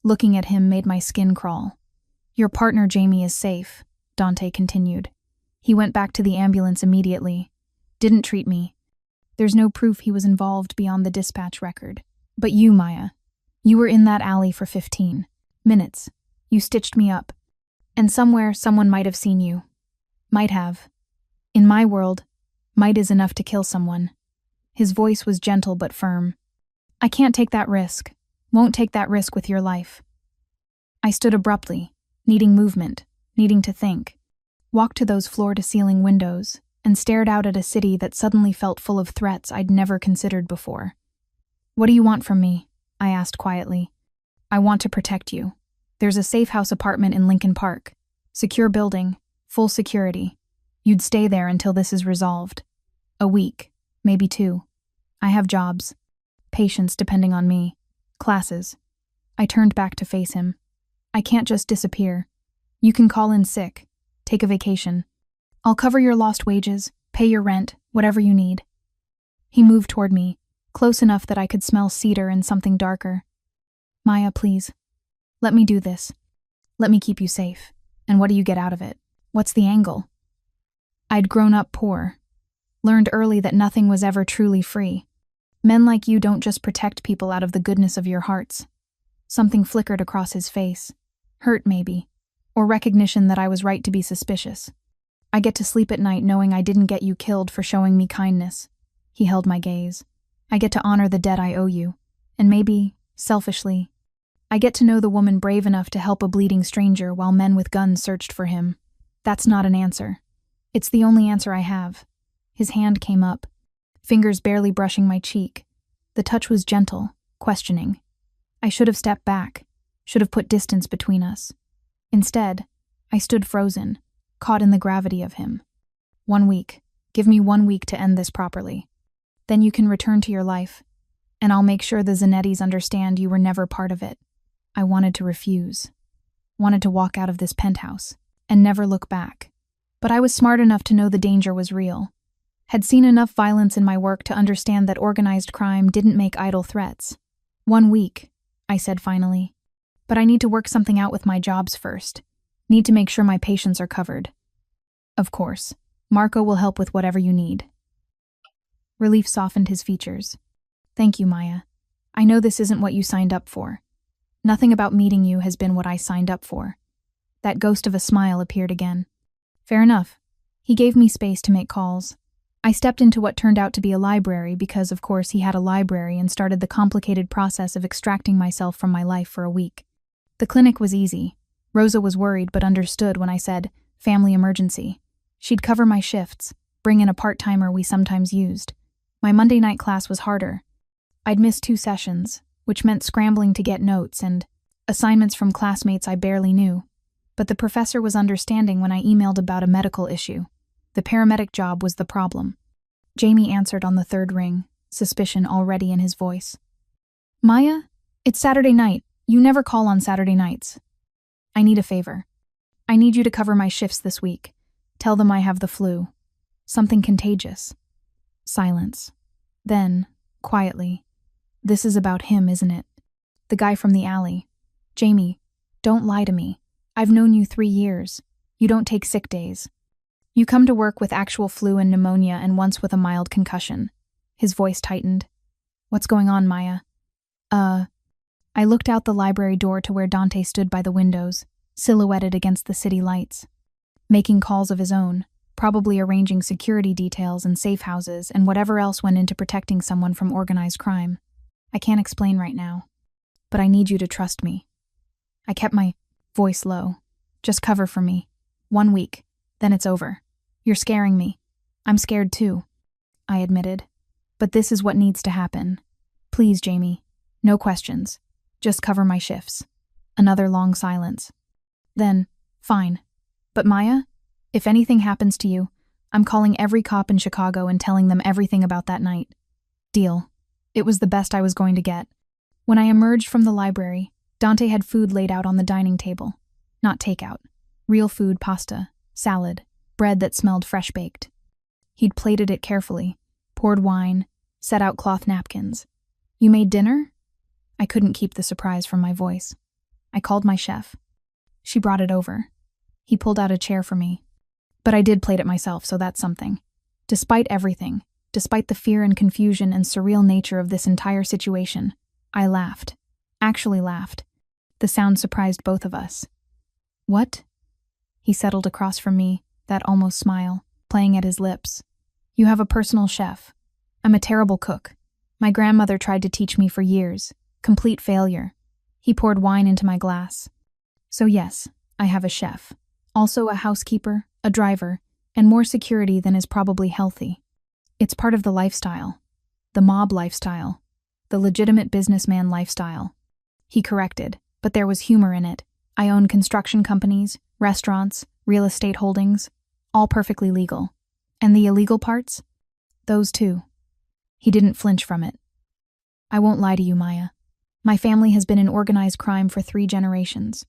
Looking at him made my skin crawl. Your partner Jamie is safe, Dante continued. He went back to the ambulance immediately. Didn't treat me. There's no proof he was involved beyond the dispatch record. But you, Maya, you were in that alley for 15 minutes. You stitched me up. And somewhere, someone might have seen you. Might have. In my world, might is enough to kill someone. His voice was gentle but firm. I can't take that risk. Won't take that risk with your life. I stood abruptly, needing movement, needing to think. Walked to those floor-to-ceiling windows and stared out at a city that suddenly felt full of threats I'd never considered before. What do you want from me? I asked quietly. I want to protect you. There's a safe house apartment in Lincoln Park. Secure building, full security. You'd stay there until this is resolved. A week, maybe 2. I have jobs. Patients depending on me. Classes. I turned back to face him. I can't just disappear. You can call in sick. Take a vacation. I'll cover your lost wages, pay your rent, whatever you need. He moved toward me, close enough that I could smell cedar and something darker. Maya, please. Let me do this. Let me keep you safe. And what do you get out of it? What's the angle? I'd grown up poor. Learned early that nothing was ever truly free. Men like you don't just protect people out of the goodness of your hearts. Something flickered across his face. Hurt, maybe. Or recognition that I was right to be suspicious. I get to sleep at night knowing I didn't get you killed for showing me kindness. He held my gaze. I get to honor the debt I owe you. And maybe, selfishly, I get to know the woman brave enough to help a bleeding stranger while men with guns searched for him. That's not an answer. It's the only answer I have. His hand came up, fingers barely brushing my cheek. The touch was gentle, questioning. I should have stepped back, should have put distance between us. Instead, I stood frozen, caught in the gravity of him. 1 week. Give me 1 week to end this properly. Then you can return to your life, and I'll make sure the Zanettis understand you were never part of it. I wanted to refuse. Wanted to walk out of this penthouse, and never look back. But I was smart enough to know the danger was real. Had seen enough violence in my work to understand that organized crime didn't make idle threats. 1 week, I said finally. But I need to work something out with my jobs first. Need to make sure my patients are covered. Of course, Marco will help with whatever you need. Relief softened his features. Thank you, Maya. I know this isn't what you signed up for. Nothing about meeting you has been what I signed up for. That ghost of a smile appeared again. Fair enough. He gave me space to make calls. I stepped into what turned out to be a library because, of course, he had a library and started the complicated process of extracting myself from my life for a week. The clinic was easy. Rosa was worried but understood when I said, family emergency. She'd cover my shifts, bring in a part-timer we sometimes used. My Monday night class was harder. I'd missed 2 sessions, which meant scrambling to get notes and assignments from classmates I barely knew. But the professor was understanding when I emailed about a medical issue. The paramedic job was the problem. Jamie answered on the 3rd ring, suspicion already in his voice. Maya, it's Saturday night. You never call on Saturday nights. I need a favor. I need you to cover my shifts this week. Tell them I have the flu. Something contagious. Silence. Then, quietly, this is about him, isn't it? The guy from the alley. Jamie, don't lie to me. I've known you 3 years. You don't take sick days. You come to work with actual flu and pneumonia and once with a mild concussion. His voice tightened. What's going on, Maya? I looked out the library door to where Dante stood by the windows, silhouetted against the city lights. Making calls of his own, probably arranging security details and safe houses and whatever else went into protecting someone from organized crime. I can't explain right now, but I need you to trust me. I kept my voice low. Just cover for me. 1 week, then it's over. You're scaring me. I'm scared too, I admitted. But this is what needs to happen. Please, Jamie. No questions. Just cover my shifts. Another long silence. Then, fine. But Maya, if anything happens to you, I'm calling every cop in Chicago and telling them everything about that night. Deal. It was the best I was going to get. When I emerged from the library, Dante had food laid out on the dining table. Not takeout. Real food, pasta, salad, bread that smelled fresh-baked. He'd plated it carefully, poured wine, set out cloth napkins. You made dinner? I couldn't keep the surprise from my voice. I called my chef. She brought it over. He pulled out a chair for me. But I did plate it myself, so that's something. Despite everything, despite the fear and confusion and surreal nature of this entire situation, I laughed. Actually laughed. The sound surprised both of us. What? He settled across from me, that almost smile, playing at his lips. You have a personal chef. I'm a terrible cook. My grandmother tried to teach me for years. Complete failure. He poured wine into my glass. So yes, I have a chef. Also a housekeeper, a driver, and more security than is probably healthy. It's part of the lifestyle. The mob lifestyle. The legitimate businessman lifestyle. He corrected, but there was humor in it, I own construction companies, restaurants, real estate holdings, all perfectly legal. And the illegal parts? Those too. He didn't flinch from it. I won't lie to you, Maya. My family has been in organized crime for 3 generations.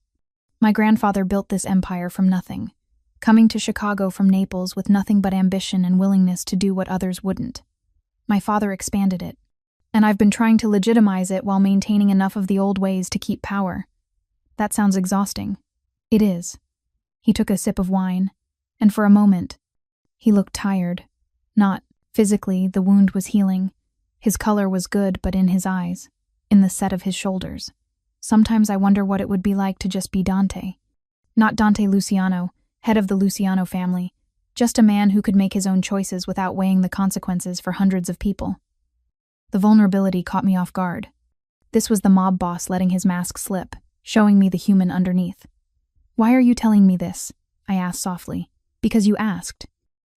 My grandfather built this empire from nothing, coming to Chicago from Naples with nothing but ambition and willingness to do what others wouldn't. My father expanded it, and I've been trying to legitimize it while maintaining enough of the old ways to keep power. That sounds exhausting. It is. He took a sip of wine, and for a moment, he looked tired. Not physically, the wound was healing. His color was good, but in his eyes, in the set of his shoulders. Sometimes I wonder what it would be like to just be Dante. Not Dante Luciano, head of the Luciano family, just a man who could make his own choices without weighing the consequences for hundreds of people. The vulnerability caught me off guard. This was the mob boss letting his mask slip, showing me the human underneath. "Why are you telling me this?" I asked softly. "Because you asked.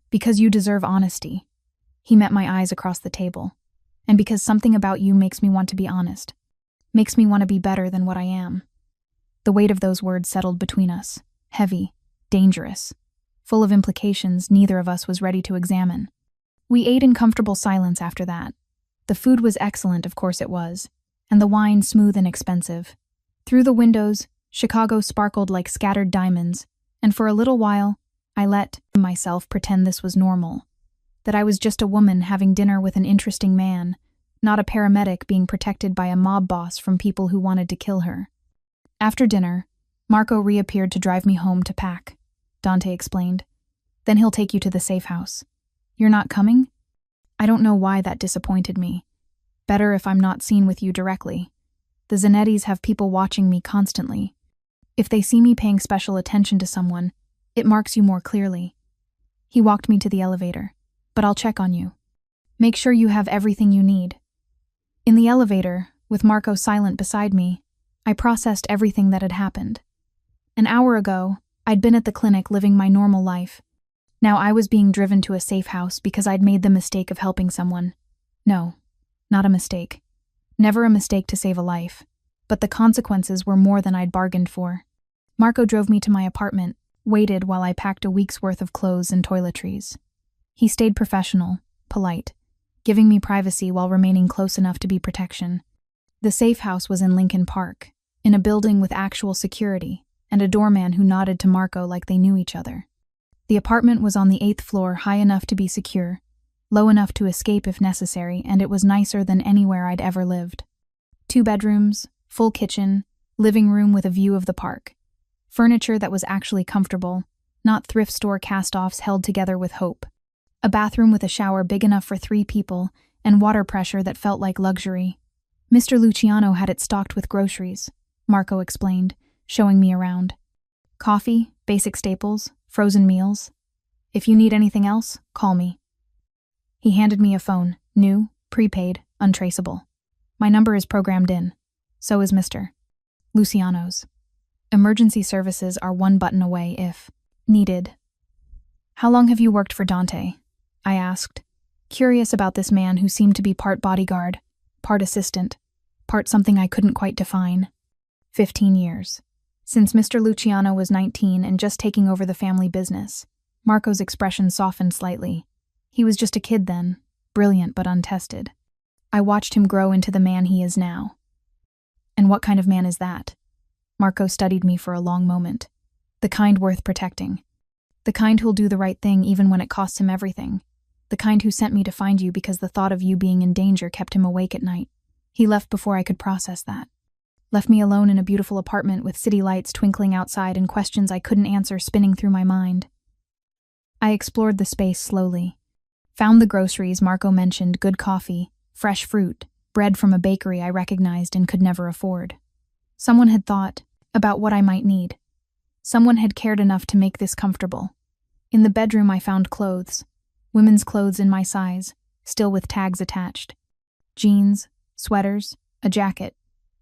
Because you deserve honesty." He met my eyes across the table. "And because something about you makes me want to be honest. Makes me want to be better than what I am." The weight of those words settled between us, heavy, dangerous, full of implications neither of us was ready to examine. We ate in comfortable silence after that. The food was excellent, of course it was, and the wine smooth and expensive. Through the windows, Chicago sparkled like scattered diamonds, and for a little while, I let myself pretend this was normal. That I was just a woman having dinner with an interesting man, not a paramedic being protected by a mob boss from people who wanted to kill her. After dinner, Marco reappeared to drive me home to pack, Dante explained. "Then he'll take you to the safe house." "You're not coming?" I don't know why that disappointed me. Better if I'm not seen with you directly. The Zanettis have people watching me constantly. If they see me paying special attention to someone, it marks you more clearly. He walked me to the elevator. "But I'll check on you. Make sure you have everything you need." In the elevator, with Marco silent beside me, I processed everything that had happened. An hour ago, I'd been at the clinic living my normal life. Now I was being driven to a safe house because I'd made the mistake of helping someone. No, not a mistake. Never a mistake to save a life. But the consequences were more than I'd bargained for. Marco drove me to my apartment, waited while I packed a week's worth of clothes and toiletries. He stayed professional, polite, giving me privacy while remaining close enough to be protection. The safe house was in Lincoln Park, in a building with actual security, and a doorman who nodded to Marco like they knew each other. The apartment was on the 8th floor, high enough to be secure, low enough to escape if necessary, and it was nicer than anywhere I'd ever lived. 2 bedrooms, full kitchen, living room with a view of the park. Furniture that was actually comfortable, not thrift store cast-offs held together with hope. A bathroom with a shower big enough for 3 people, and water pressure that felt like luxury. Mr. Luciano had it stocked with groceries, Marco explained, showing me around. Coffee, basic staples, frozen meals. If you need anything else, call me. He handed me a phone, new, prepaid, untraceable. My number is programmed in. So is Mr. Luciano's. Emergency services are 1 button away if needed. "How long have you worked for Dante?" I asked, curious about this man who seemed to be part bodyguard, part assistant, part something I couldn't quite define. 15 years. Since Mr. Luciano was 19 and just taking over the family business. Marco's expression softened slightly. He was just a kid then, brilliant but untested. I watched him grow into the man he is now. And what kind of man is that? Marco studied me for a long moment. The kind worth protecting. The kind who'll do the right thing even when it costs him everything. The kind who sent me to find you because the thought of you being in danger kept him awake at night. He left before I could process that. Left me alone in a beautiful apartment with city lights twinkling outside and questions I couldn't answer spinning through my mind. I explored the space slowly. Found the groceries Marco mentioned, good coffee, fresh fruit, bread from a bakery I recognized and could never afford. Someone had thought about what I might need. Someone had cared enough to make this comfortable. In the bedroom I found clothes. Women's clothes in my size, still with tags attached. Jeans, sweaters, a jacket.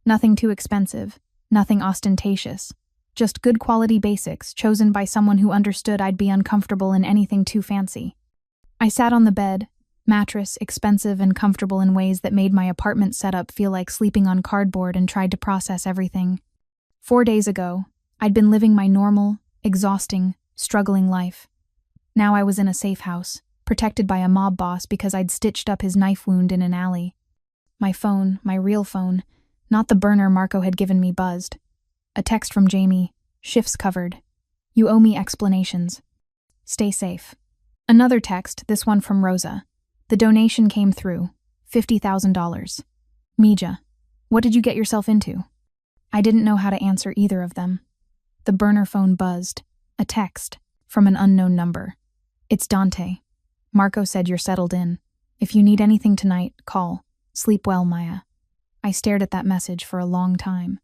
Nothing too expensive, nothing ostentatious. Just good quality basics chosen by someone who understood I'd be uncomfortable in anything too fancy. I sat on the bed, mattress expensive and comfortable in ways that made my apartment setup feel like sleeping on cardboard, and tried to process everything. 4 days ago, I'd been living my normal, exhausting, struggling life. Now I was in a safe house, protected by a mob boss because I'd stitched up his knife wound in an alley. My phone, my real phone, not the burner Marco had given me, buzzed. A text from Jamie, "Shifts covered. You owe me explanations. Stay safe." Another text, this one from Rosa. "The donation came through. $50,000. Mija, what did you get yourself into?" I didn't know how to answer either of them. The burner phone buzzed. A text from an unknown number. "It's Dante. Marco said you're settled in. If you need anything tonight, call. Sleep well, Maya." I stared at that message for a long time.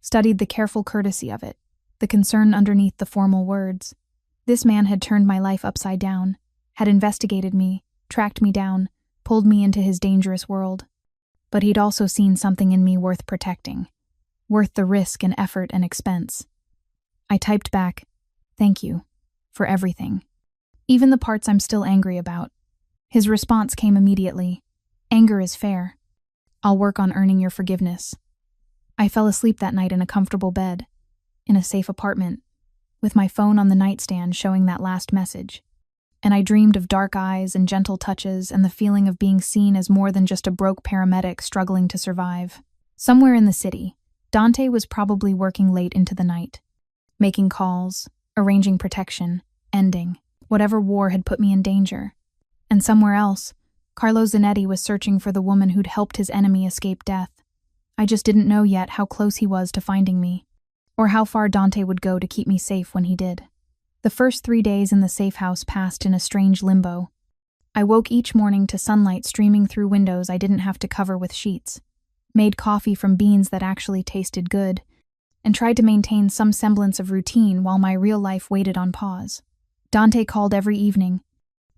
Studied the careful courtesy of it, the concern underneath the formal words. This man had turned my life upside down, had investigated me, tracked me down, pulled me into his dangerous world. But he'd also seen something in me worth protecting, worth the risk and effort and expense. I typed back, "Thank you for everything. Even the parts I'm still angry about." His response came immediately. "Anger is fair. I'll work on earning your forgiveness." I fell asleep that night in a comfortable bed, in a safe apartment, with my phone on the nightstand showing that last message. And I dreamed of dark eyes and gentle touches and the feeling of being seen as more than just a broke paramedic struggling to survive. Somewhere in the city, Dante was probably working late into the night, making calls, arranging protection, ending whatever war had put me in danger. And somewhere else, Carlo Zanetti was searching for the woman who'd helped his enemy escape death. I just didn't know yet how close he was to finding me, or how far Dante would go to keep me safe when he did. The first 3 days in the safe house passed in a strange limbo. I woke each morning to sunlight streaming through windows I didn't have to cover with sheets, made coffee from beans that actually tasted good, and tried to maintain some semblance of routine while my real life waited on pause. Dante called every evening.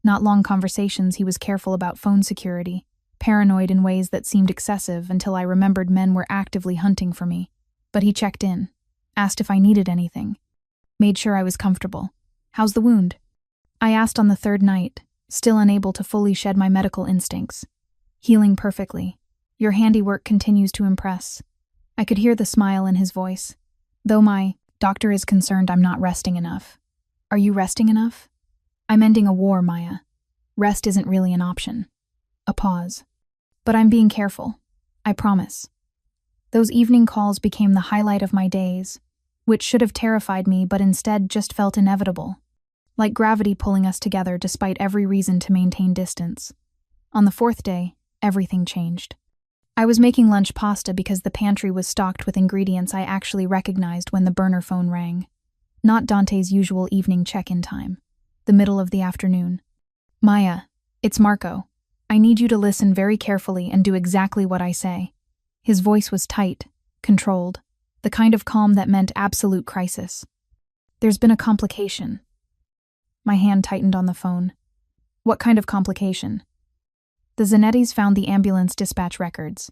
Not long conversations, he was careful about phone security, paranoid in ways that seemed excessive until I remembered men were actively hunting for me. But he checked in, asked if I needed anything, made sure I was comfortable. "How's the wound?" I asked on the third night, still unable to fully shed my medical instincts. "Healing perfectly. Your handiwork continues to impress." I could hear the smile in his voice. "Though my doctor is concerned I'm not resting enough." "Are you resting enough?" "I'm ending a war, Maya. Rest isn't really an option." A pause. "But I'm being careful. I promise." Those evening calls became the highlight of my days, which should have terrified me but instead just felt inevitable, like gravity pulling us together despite every reason to maintain distance. On the fourth day, everything changed. I was making lunch pasta because the pantry was stocked with ingredients I actually recognized when the burner phone rang. Not Dante's usual evening check-in time, the middle of the afternoon. "Maya, it's Marco. I need you to listen very carefully and do exactly what I say." His voice was tight, controlled, the kind of calm that meant absolute crisis. "There's been a complication." My hand tightened on the phone. "What kind of complication?" "The Zanettis found the ambulance dispatch records.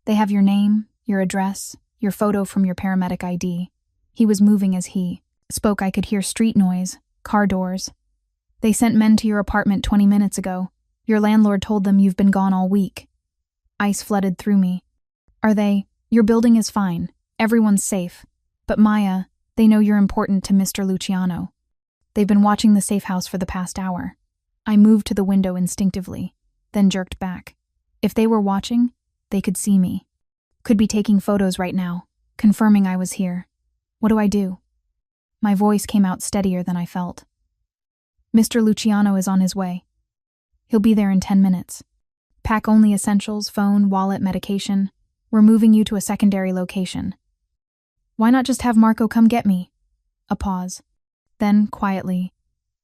They have your name, your address, your photo from your paramedic ID. He was moving as he spoke. I could hear street noise, car doors. They sent men to your apartment 20 minutes ago. Your landlord told them you've been gone all week." Ice flooded through me. "Are they? Your building is fine. Everyone's safe. But Maya, they know you're important to Mr. Luciano. They've been watching the safe house for the past hour." I moved to the window instinctively, then jerked back. If they were watching, they could see me. Could be taking photos right now, confirming I was here. What do I do? My voice came out steadier than I felt. "Mr. Luciano is on his way. He'll be there in 10 minutes. Pack only essentials, phone, wallet, medication. We're moving you to a secondary location." "Why not just have Marco come get me?" A pause. Then, quietly,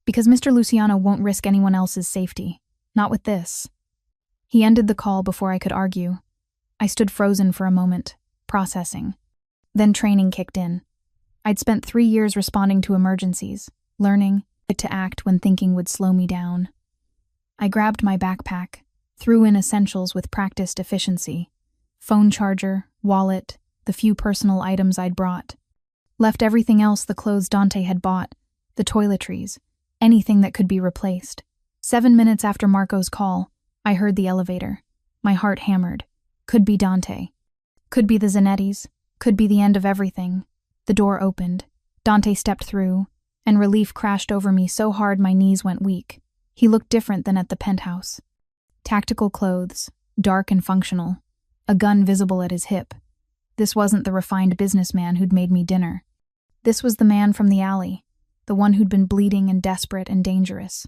"Because Mr. Luciano won't risk anyone else's safety. Not with this." He ended the call before I could argue. I stood frozen for a moment, processing. Then training kicked in. I'd spent 3 years responding to emergencies, learning to act when thinking would slow me down. I grabbed my backpack, threw in essentials with practiced efficiency. Phone charger, wallet, the few personal items I'd brought. Left everything else, the clothes Dante had bought, the toiletries, anything that could be replaced. 7 minutes after Marco's call, I heard the elevator. My heart hammered. Could be Dante. Could be the Zanettis. Could be the end of everything. The door opened. Dante stepped through, and relief crashed over me so hard my knees went weak. He looked different than at the penthouse. Tactical clothes, dark and functional, a gun visible at his hip. This wasn't the refined businessman who'd made me dinner. This was the man from the alley, the one who'd been bleeding and desperate and dangerous.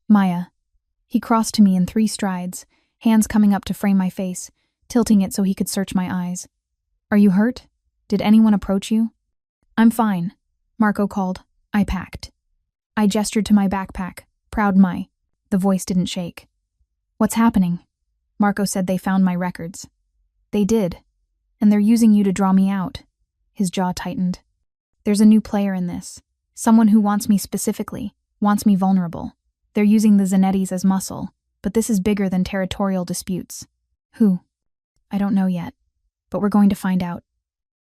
Maya. He crossed to me in 3 strides, hands coming up to frame my face, tilting it so he could search my eyes. Are you hurt? Did anyone approach you? I'm fine, Marco called. I packed. I gestured to my backpack, proud my. The voice didn't shake. What's happening? Marco said they found my records. They did, and they're using you to draw me out. His jaw tightened. There's a new player in this. Someone who wants me specifically, wants me vulnerable. They're using the Zanettis as muscle, but this is bigger than territorial disputes. Who? I don't know yet, but we're going to find out.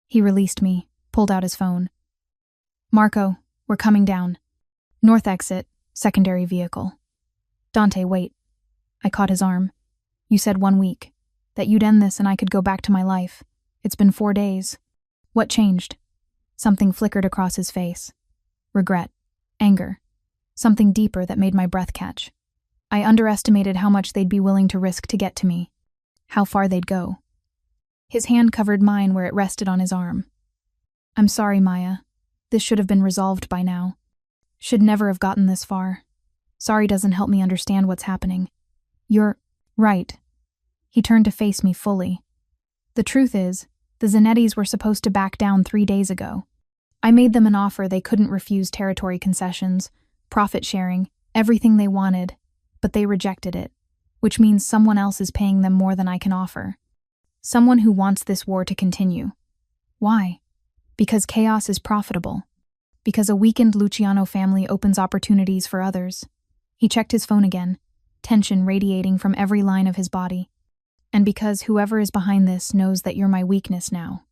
He released me, pulled out his phone. Marco, we're coming down. North exit, secondary vehicle. Dante, wait. I caught his arm. You said 1 week, that you'd end this and I could go back to my life. It's been 4 days. What changed? Something flickered across his face. Regret. Anger. Something deeper that made my breath catch. I underestimated how much they'd be willing to risk to get to me. How far they'd go. His hand covered mine where it rested on his arm. I'm sorry, Maya. This should have been resolved by now. Should never have gotten this far. Sorry doesn't help me understand what's happening. You're right. He turned to face me fully. The truth is, the Zanettis were supposed to back down 3 days ago. I made them an offer they couldn't refuse: territory concessions, profit sharing, everything they wanted, but they rejected it, which means someone else is paying them more than I can offer. Someone who wants this war to continue. Why? Because chaos is profitable. Because a weakened Luciano family opens opportunities for others. He checked his phone again, tension radiating from every line of his body. And because whoever is behind this knows that you're my weakness now.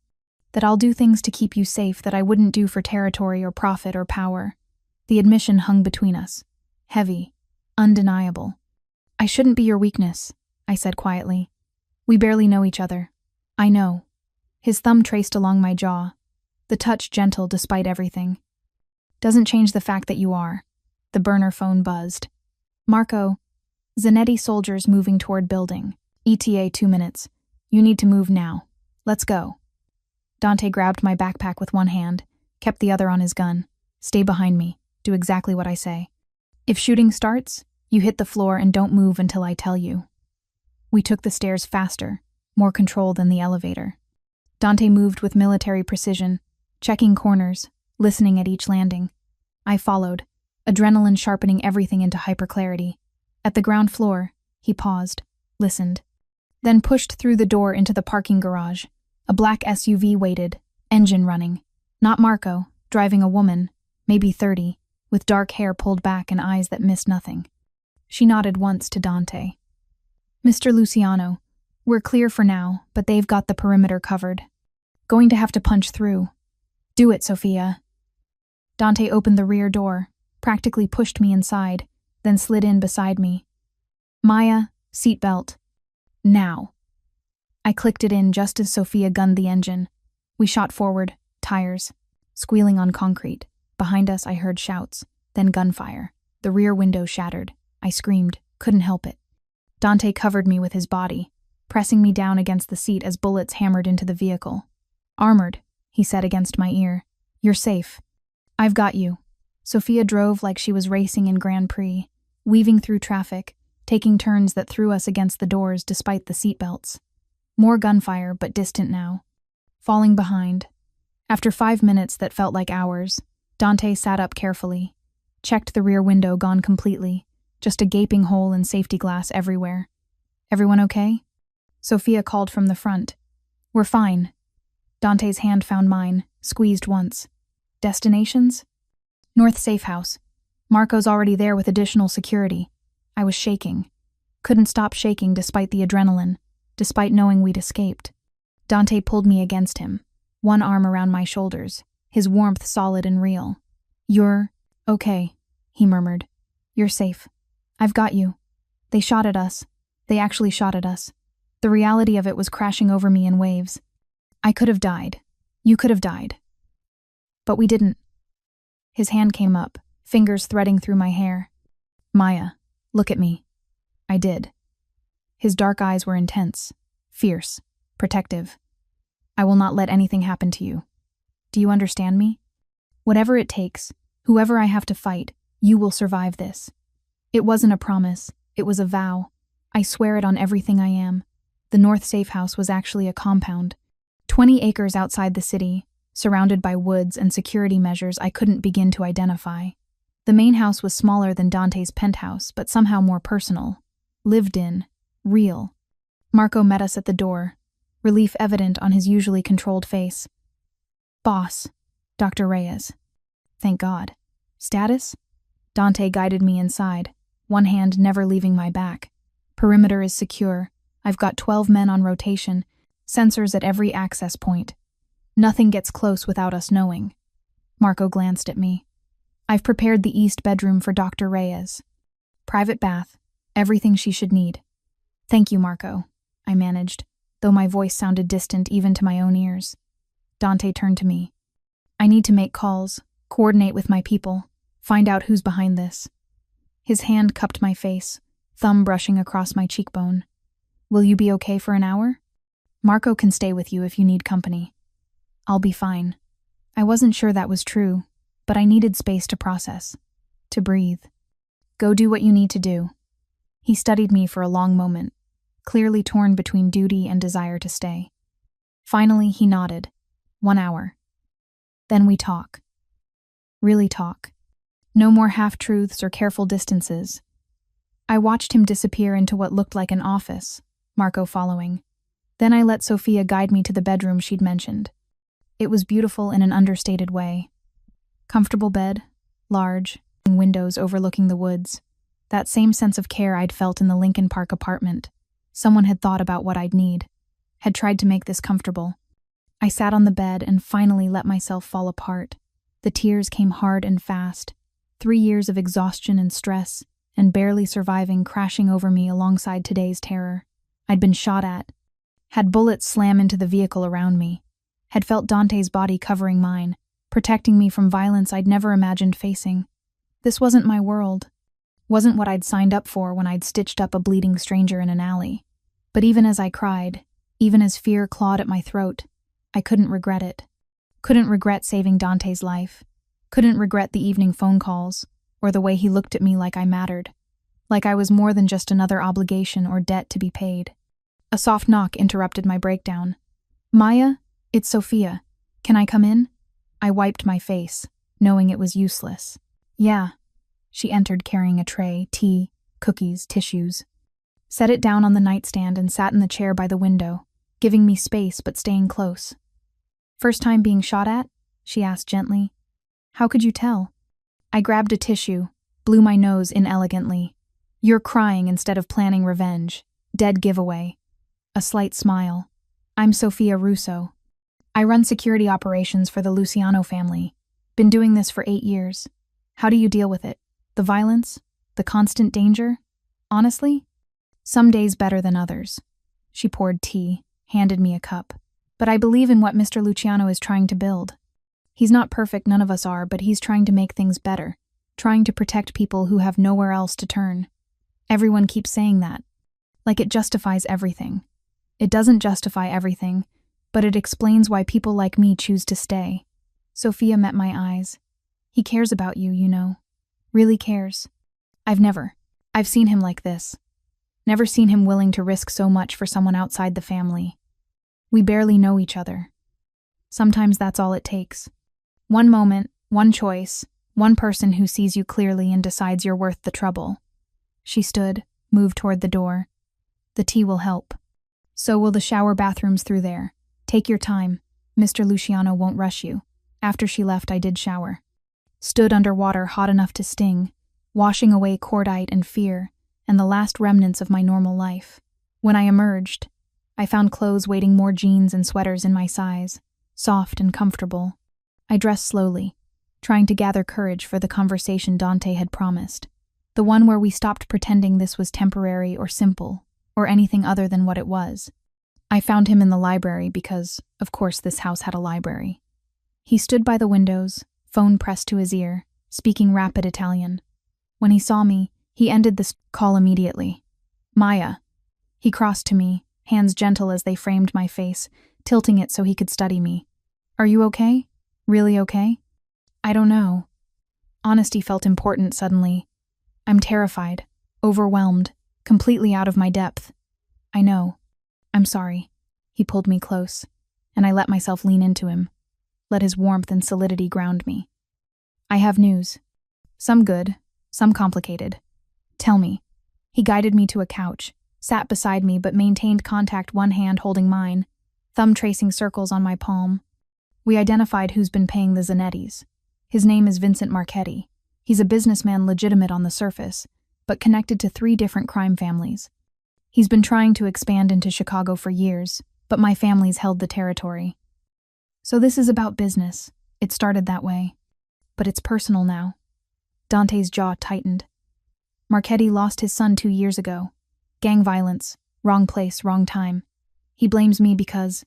That I'll do things to keep you safe that I wouldn't do for territory or profit or power. The admission hung between us. Heavy. Undeniable. I shouldn't be your weakness, I said quietly. We barely know each other. I know. His thumb traced along my jaw, the touch gentle despite everything. Doesn't change the fact that you are. The burner phone buzzed. Marco, Zanetti soldiers moving toward building. ETA 2 minutes. You need to move now. Let's go. Dante grabbed my backpack with one hand, kept the other on his gun. Stay behind me. Do exactly what I say. If shooting starts, you hit the floor and don't move until I tell you. We took the stairs faster, more control than the elevator. Dante moved with military precision, checking corners, listening at each landing. I followed, adrenaline sharpening everything into hyperclarity. At the ground floor, he paused, listened, then pushed through the door into the parking garage. A black SUV waited, engine running. Not Marco, driving a woman, maybe 30, with dark hair pulled back and eyes that missed nothing. She nodded once to Dante. Mr. Luciano, we're clear for now, but they've got the perimeter covered. Going to have to punch through. Do it, Sophia. Dante opened the rear door, practically pushed me inside, then slid in beside me. Maya, seatbelt. Now. I clicked it in just as Sophia gunned the engine. We shot forward, tires, squealing on concrete. Behind us I heard shouts, then gunfire. The rear window shattered. I screamed, couldn't help it. Dante covered me with his body, pressing me down against the seat as bullets hammered into the vehicle. Armored, he said against my ear. You're safe. I've got you. Sophia drove like she was racing in Grand Prix, weaving through traffic, taking turns that threw us against the doors despite the seatbelts. More gunfire, but distant now. Falling behind. After 5 minutes that felt like hours, Dante sat up carefully, checked the rear window gone completely, just a gaping hole and safety glass everywhere. Everyone okay? Sophia called from the front. We're fine. Dante's hand found mine, squeezed once. Destinations? North Safe House. Marco's already there with additional security. I was shaking. Couldn't stop shaking despite the adrenaline, despite knowing we'd escaped. Dante pulled me against him, one arm around my shoulders, his warmth solid and real. You're okay, he murmured. You're safe. I've got you. They shot at us. They actually shot at us. The reality of it was crashing over me in waves. I could have died. You could have died. But we didn't. His hand came up, fingers threading through my hair. "Maya, look at me." I did. His dark eyes were intense, fierce, protective. "I will not let anything happen to you. Do you understand me? Whatever it takes, whoever I have to fight, you will survive this." It wasn't a promise, it was a vow. I swear it on everything I am. The North Safe House was actually a compound, 20 acres outside the city, surrounded by woods and security measures I couldn't begin to identify. The main house was smaller than Dante's penthouse, but somehow more personal. Lived in. Real. Marco met us at the door, relief evident on his usually controlled face. "Boss, Dr. Reyes." "Thank God. Status?" Dante guided me inside, one hand never leaving my back. "Perimeter is secure. I've got 12 men on rotation, sensors at every access point. Nothing gets close without us knowing." Marco glanced at me. "I've prepared the east bedroom for Dr. Reyes. Private bath, everything she should need." "Thank you, Marco," I managed, though my voice sounded distant even to my own ears. Dante turned to me. "I need to make calls, coordinate with my people, find out who's behind this." His hand cupped my face, thumb brushing across my cheekbone. "Will you be okay for an hour? Marco can stay with you if you need company." "I'll be fine." I wasn't sure that was true, but I needed space to process, to breathe. "Go do what you need to do." He studied me for a long moment, clearly torn between duty and desire to stay. Finally, he nodded. 1 hour. Then we talk. Really talk. No more half-truths or careful distances. I watched him disappear into what looked like an office, Marco following. Then I let Sophia guide me to the bedroom she'd mentioned. It was beautiful in an understated way. Comfortable bed, large, windows overlooking the woods. That same sense of care I'd felt in the Lincoln Park apartment. Someone had thought about what I'd need, had tried to make this comfortable. I sat on the bed and finally let myself fall apart. The tears came hard and fast. 3 years of exhaustion and stress, and barely surviving crashing over me alongside today's terror. I'd been shot at, had bullets slam into the vehicle around me, had felt Dante's body covering mine, protecting me from violence I'd never imagined facing. This wasn't my world. Wasn't what I'd signed up for when I'd stitched up a bleeding stranger in an alley. But even as I cried, even as fear clawed at my throat, I couldn't regret it. Couldn't regret saving Dante's life. Couldn't regret the evening phone calls, or the way he looked at me like I mattered. Like I was more than just another obligation or debt to be paid. A soft knock interrupted my breakdown. "Maya, it's Sophia. Can I come in?" I wiped my face, knowing it was useless. "Yeah." She entered carrying a tray, tea, cookies, tissues. Set it down on the nightstand and sat in the chair by the window, giving me space but staying close. "First time being shot at?" she asked gently. "How could you tell?" I grabbed a tissue, blew my nose inelegantly. "You're crying instead of planning revenge. Dead giveaway." A slight smile. "I'm Sophia Russo. I run security operations for the Luciano family. Been doing this for 8 years. How do you deal with it? The violence? The constant danger? Honestly? Some days better than others." She poured tea, handed me a cup. "But I believe in what Mr. Luciano is trying to build. He's not perfect, none of us are, but he's trying to make things better, trying to protect people who have nowhere else to turn. Everyone keeps saying that, like it justifies everything. It doesn't justify everything, but it explains why people like me choose to stay." Sophia met my eyes. "He cares about you, you know. Really cares. I've seen him like this. Never seen him willing to risk so much for someone outside the family. We barely know each other. Sometimes that's all it takes. One moment, one choice, one person who sees you clearly and decides you're worth the trouble." She stood, moved toward the door. "The tea will help. So will the shower bathrooms through there. Take your time. Mr. Luciano won't rush you." After she left, I did shower. Stood under water hot enough to sting, washing away cordite and fear, and the last remnants of my normal life. When I emerged, I found clothes waiting, more jeans and sweaters in my size, soft and comfortable. I dressed slowly, trying to gather courage for the conversation Dante had promised. The one where we stopped pretending this was temporary or simple, or anything other than what it was. I found him in the library because, of course, this house had a library. He stood by the windows, phone pressed to his ear, speaking rapid Italian. When he saw me, he ended the call immediately. Maya. He crossed to me, hands gentle as they framed my face, tilting it so he could study me. Are you okay? Really okay? I don't know. Honesty felt important suddenly. I'm terrified, overwhelmed, completely out of my depth. I know. I'm sorry. He pulled me close, and I let myself lean into him, let his warmth and solidity ground me. I have news. Some good, some complicated. Tell me. He guided me to a couch, sat beside me but maintained contact, one hand holding mine, thumb tracing circles on my palm. We identified who's been paying the Zanettis. His name is Vincent Marchetti. He's a businessman legitimate on the surface, but connected to 3 different crime families. He's been trying to expand into Chicago for years, but my family's held the territory. So this is about business. It started that way. But it's personal now. Dante's jaw tightened. Marchetti lost his son 2 years ago. Gang violence, wrong place, wrong time. He blames me because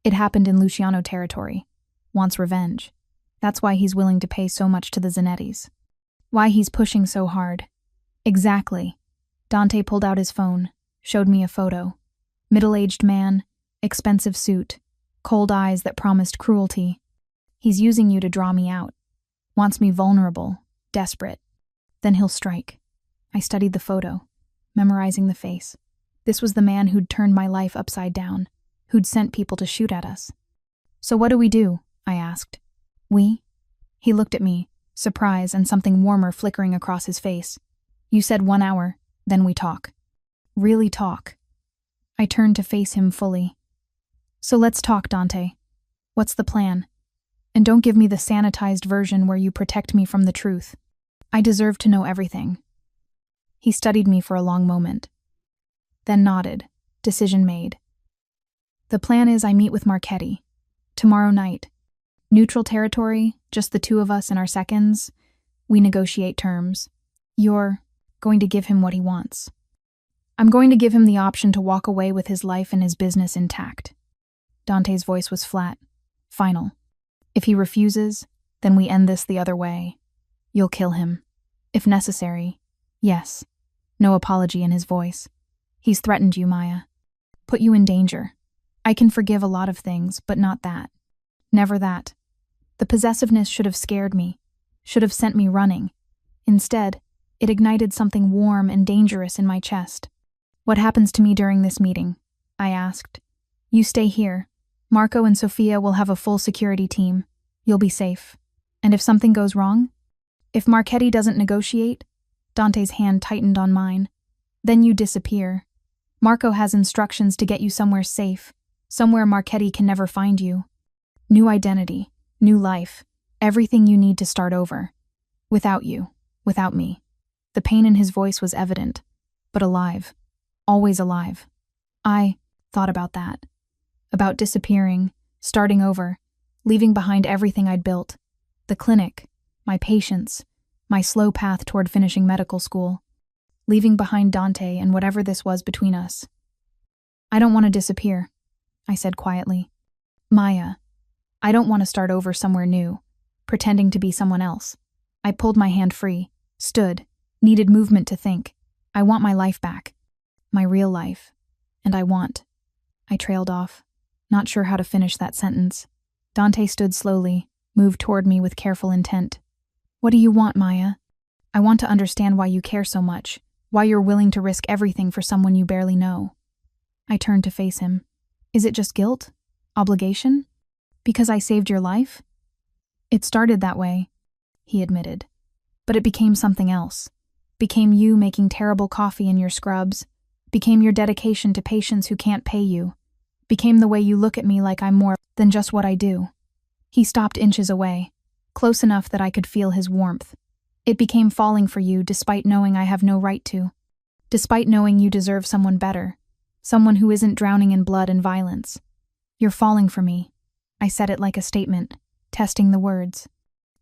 it happened in Luciano territory. Wants revenge. That's why he's willing to pay so much to the Zanettis. Why he's pushing so hard. Exactly. Dante pulled out his phone, showed me a photo. Middle-aged man, expensive suit, cold eyes that promised cruelty. He's using you to draw me out. Wants me vulnerable, desperate. Then he'll strike. I studied the photo, memorizing the face. This was the man who'd turned my life upside down, who'd sent people to shoot at us. So what do we do? I asked. We? He looked at me, surprise and something warmer flickering across his face. You said 1 hour, then we talk. Really talk. I turned to face him fully. So let's talk, Dante. What's the plan? And don't give me the sanitized version where you protect me from the truth. I deserve to know everything. He studied me for a long moment. Then nodded. Decision made. The plan is I meet with Marchetti. Tomorrow night. Neutral territory, just the 2 of us and our seconds. We negotiate terms. You're going to give him what he wants. I'm going to give him the option to walk away with his life and his business intact. Dante's voice was flat, final. If he refuses, then we end this the other way. You'll kill him. If necessary, yes. No apology in his voice. He's threatened you, Maya. Put you in danger. I can forgive a lot of things, but not that. Never that. The possessiveness should have scared me, should have sent me running. Instead, it ignited something warm and dangerous in my chest. What happens to me during this meeting? I asked. You stay here. Marco and Sophia will have a full security team. You'll be safe. And if something goes wrong? If Marchetti doesn't negotiate? Dante's hand tightened on mine. Then you disappear. Marco has instructions to get you somewhere safe, somewhere Marchetti can never find you. New identity, new life, everything you need to start over. Without you, without me. The pain in his voice was evident, but alive. Always alive. I thought about that. About disappearing, starting over, leaving behind everything I'd built. The clinic, my patients, my slow path toward finishing medical school. Leaving behind Dante and whatever this was between us. I don't want to disappear, I said quietly. Maya, I don't want to start over somewhere new, pretending to be someone else. I pulled my hand free, stood, needed movement to think. I want my life back. My real life. And I trailed off, not sure how to finish that sentence. Dante stood slowly, moved toward me with careful intent. What do you want, Maya? I want to understand why you care so much, why you're willing to risk everything for someone you barely know. I turned to face him. Is it just guilt? Obligation? Because I saved your life? It started that way, he admitted. But it became something else. Became you making terrible coffee in your scrubs. Became your dedication to patients who can't pay you. Became the way you look at me like I'm more than just what I do. He stopped inches away, close enough that I could feel his warmth. It became falling for you despite knowing I have no right to. Despite knowing you deserve someone better. Someone who isn't drowning in blood and violence. You're falling for me. I said it like a statement, testing the words.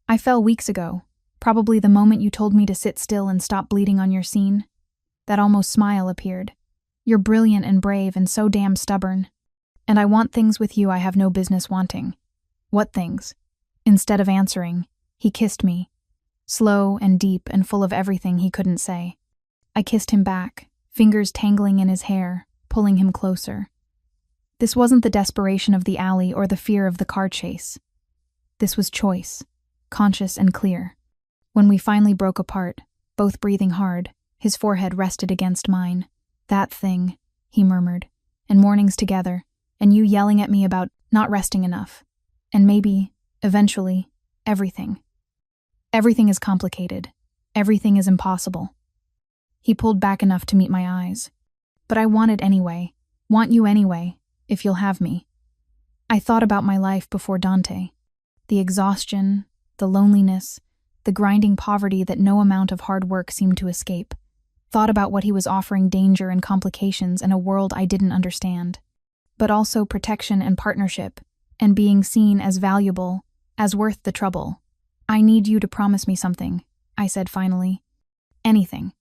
I fell weeks ago, probably the moment you told me to sit still and stop bleeding on your scene. That almost smile appeared. You're brilliant and brave and so damn stubborn. And I want things with you I have no business wanting. What things? Instead of answering, He kissed me, slow and deep and full of everything he couldn't say. I kissed him back, fingers tangling in his hair, pulling him closer. This wasn't the desperation of the alley or the fear of the car chase. This was choice, conscious and clear. When we finally broke apart, both breathing hard, his forehead rested against mine. "That thing," he murmured, "and mornings together, and you yelling at me about not resting enough. And maybe, eventually, everything. Everything is complicated. Everything is impossible." He pulled back enough to meet my eyes. "But I want it anyway. Want you anyway, if you'll have me." I thought about my life before Dante. The exhaustion, the loneliness, the grinding poverty that no amount of hard work seemed to escape. Thought about what he was offering: danger and complications in a world I didn't understand. But also protection and partnership, and being seen as valuable, as worth the trouble. "I need you to promise me something," I said finally. "Anything.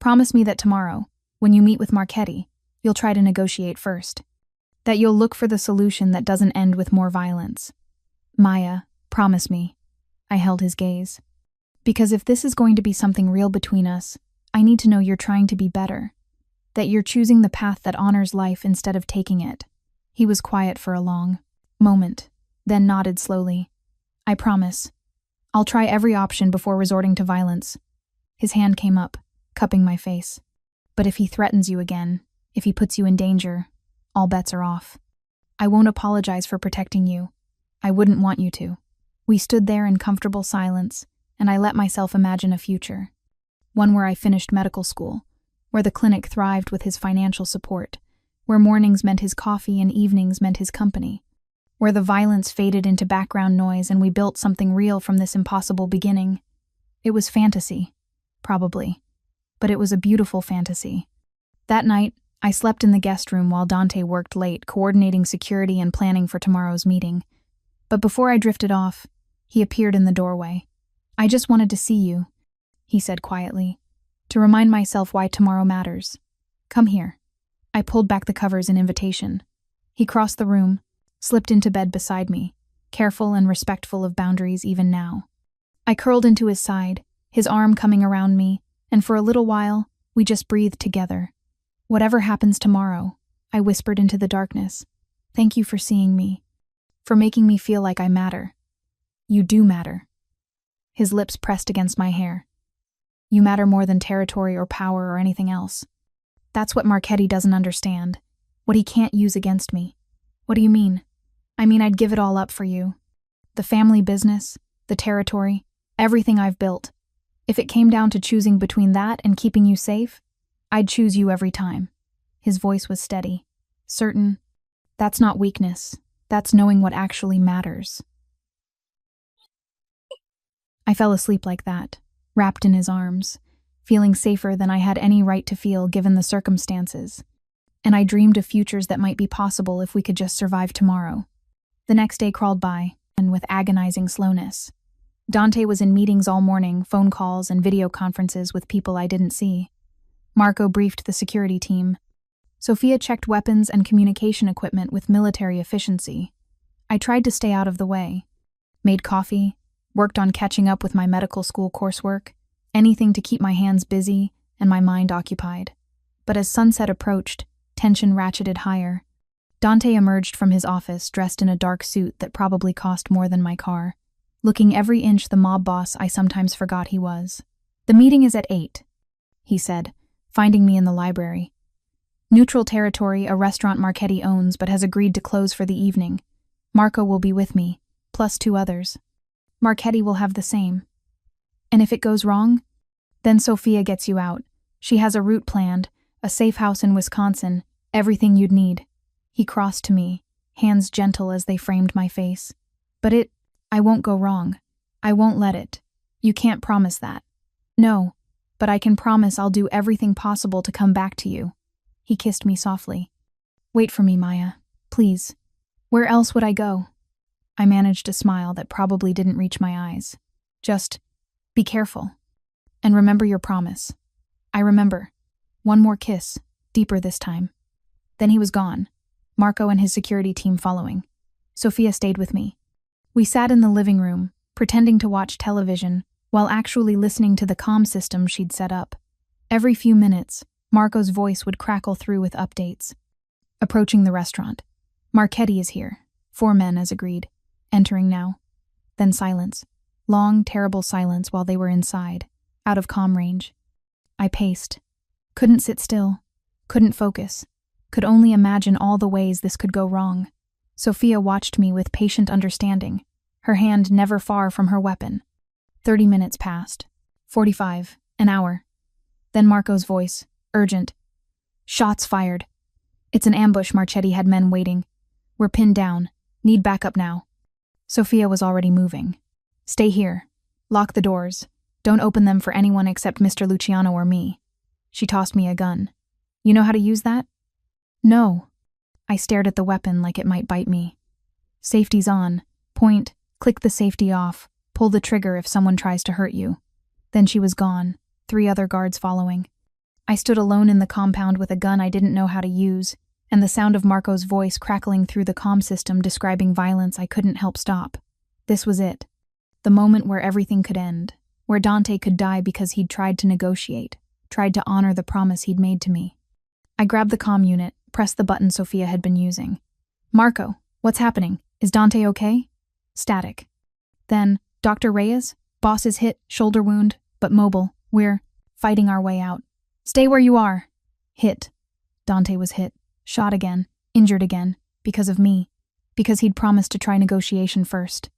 Promise me that tomorrow, when you meet with Marchetti, you'll try to negotiate first. That you'll look for the solution that doesn't end with more violence. Maya, promise me." I held his gaze. "Because if this is going to be something real between us, I need to know you're trying to be better. That you're choosing the path that honors life instead of taking it." He was quiet for a long moment, then nodded slowly. "I promise. I'll try every option before resorting to violence." His hand came up, cupping my face. "But if he threatens you again, if he puts you in danger, all bets are off. I won't apologize for protecting you. I wouldn't want you to." We stood there in comfortable silence, and I let myself imagine a future. One where I finished medical school, where the clinic thrived with his financial support, where mornings meant his coffee and evenings meant his company, where the violence faded into background noise and we built something real from this impossible beginning. It was fantasy, probably, but it was a beautiful fantasy. That night, I slept in the guest room while Dante worked late, coordinating security and planning for tomorrow's meeting. But before I drifted off, he appeared in the doorway. "I just wanted to see you," he said quietly, "to remind myself why tomorrow matters. Come here." I pulled back the covers in invitation. He crossed the room, slipped into bed beside me, careful and respectful of boundaries even now. I curled into his side, his arm coming around me, and for a little while, we just breathed together. "Whatever happens tomorrow," I whispered into the darkness, "thank you for seeing me, for making me feel like I matter. You do matter." His lips pressed against my hair. "You matter more than territory or power or anything else. That's what Marchetti doesn't understand, what he can't use against me." "What do you mean?" "I mean I'd give it all up for you. The family business, the territory, everything I've built. If it came down to choosing between that and keeping you safe, I'd choose you every time." His voice was steady, certain. "That's not weakness. That's knowing what actually matters." I fell asleep like that, wrapped in his arms, feeling safer than I had any right to feel given the circumstances. And I dreamed of futures that might be possible if we could just survive tomorrow. The next day crawled by, and with agonizing slowness. Dante was in meetings all morning, phone calls and video conferences with people I didn't see. Marco briefed the security team. Sophia checked weapons and communication equipment with military efficiency. I tried to stay out of the way. Made coffee, worked on catching up with my medical school coursework, anything to keep my hands busy and my mind occupied. But as sunset approached, tension ratcheted higher. Dante emerged from his office dressed in a dark suit that probably cost more than my car, looking every inch the mob boss I sometimes forgot he was. "The meeting is at 8, he said, finding me in the library. "Neutral territory, a restaurant Marchetti owns but has agreed to close for the evening. Marco will be with me, plus 2 others. Marchetti will have the same. And if it goes wrong, then Sophia gets you out. She has a route planned, a safe house in Wisconsin, everything you'd need." He crossed to me, hands gentle as they framed my face. "But I won't go wrong. I won't let it. You can't promise that." "No, but I can promise I'll do everything possible to come back to you." He kissed me softly. "Wait for me, Maya, please. Where else would I go?" I managed a smile that probably didn't reach my eyes. "Just be careful. And remember your promise." "I remember." One more kiss, deeper this time. Then he was gone, Marco and his security team following. Sophia stayed with me. We sat in the living room, pretending to watch television while actually listening to the comm system she'd set up. Every few minutes, Marco's voice would crackle through with updates. Approaching the restaurant. Marchetti is here. 4 men, as agreed. Entering now. Then silence. Long, terrible silence while they were inside, out of comm range. I paced. Couldn't sit still. Couldn't focus. Could only imagine all the ways this could go wrong. Sophia watched me with patient understanding, her hand never far from her weapon. 30 minutes passed. 45. An hour. Then Marco's voice, urgent. Shots fired. It's an ambush. Marchetti had men waiting. We're pinned down. Need backup now. Sophia was already moving. Stay here. Lock the doors. Don't open them for anyone except Mr. Luciano or me. She tossed me a gun. You know how to use that? No. I stared at the weapon like it might bite me. Safety's on. Point, click the safety off, pull the trigger if someone tries to hurt you. Then she was gone, 3 other guards following. I stood alone in the compound with a gun I didn't know how to use, and the sound of Marco's voice crackling through the comm system describing violence I couldn't help stop. This was it. The moment where everything could end, where Dante could die because he'd tried to negotiate, tried to honor the promise he'd made to me. I grabbed the comm unit, pressed the button Sophia had been using. Marco, what's happening? Is Dante okay? Static. Then, Dr. Reyes? Boss is hit, shoulder wound, but mobile. We're fighting our way out. Stay where you are. Hit. Dante was hit, shot again, injured again, because of me, because he'd promised to try negotiation first.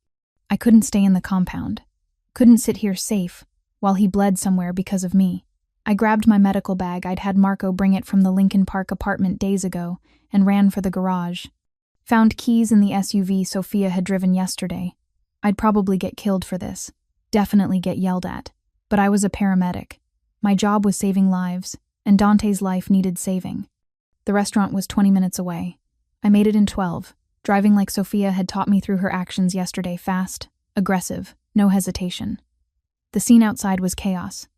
I couldn't stay in the compound. Couldn't sit here safe, while he bled somewhere because of me. I grabbed my medical bag. I'd had Marco bring it from the Lincoln Park apartment days ago and ran for the garage. Found keys in the SUV Sophia had driven yesterday. I'd probably get killed for this. Definitely get yelled at. But I was a paramedic. My job was saving lives, and Dante's life needed saving. The restaurant was 20 minutes away. I made it in 12, driving like Sophia had taught me through her actions yesterday, fast, aggressive, no hesitation. The scene outside was chaos.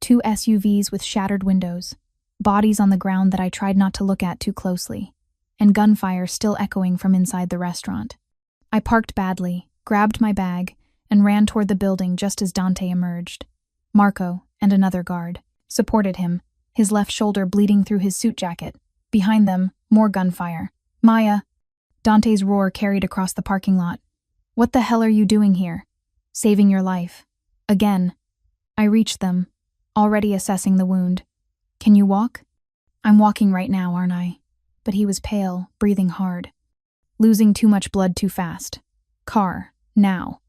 2 SUVs with shattered windows, bodies on the ground that I tried not to look at too closely, and gunfire still echoing from inside the restaurant. I parked badly, grabbed my bag, and ran toward the building just as Dante emerged. Marco, and another guard, supported him, his left shoulder bleeding through his suit jacket. Behind them, more gunfire. Maya! Dante's roar carried across the parking lot. What the hell are you doing here? Saving your life. Again. I reached them, already assessing the wound. Can you walk? I'm walking right now, aren't I? But he was pale, breathing hard. Losing too much blood too fast. Car, now.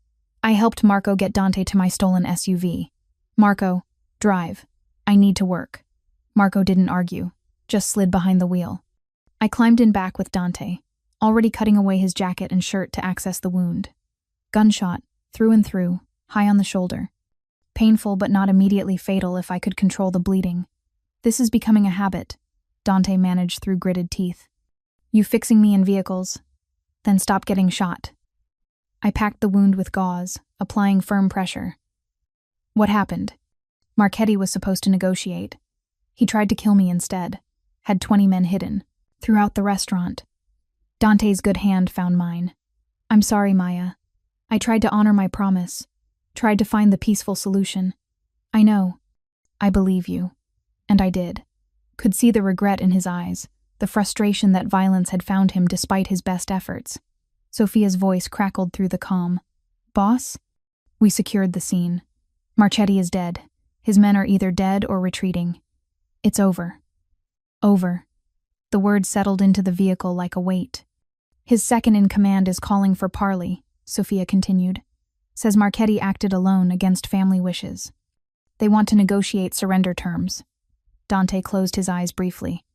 I helped Marco get Dante to my stolen SUV. Marco, drive. I need to work. Marco didn't argue, just slid behind the wheel. I climbed in back with Dante, already cutting away his jacket and shirt to access the wound. Gunshot, through and through, high on the shoulder. Painful but not immediately fatal if I could control the bleeding. This is becoming a habit, Dante managed through gritted teeth. You fixing me in vehicles? Then stop getting shot. I packed the wound with gauze, applying firm pressure. What happened? Marchetti was supposed to negotiate. He tried to kill me instead, had 20 men hidden, throughout the restaurant. Dante's good hand found mine. I'm sorry, Maya. I tried to honor my promise, tried to find the peaceful solution. I know. I believe you. And I did. Could see the regret in his eyes, the frustration that violence had found him despite his best efforts. Sophia's voice crackled through the calm. Boss? We secured the scene. Marchetti is dead. His men are either dead or retreating. It's over. Over. The words settled into the vehicle like a weight. His second in command is calling for parley, Sophia continued. Says Marchetti acted alone against family wishes. They want to negotiate surrender terms. Dante closed his eyes briefly.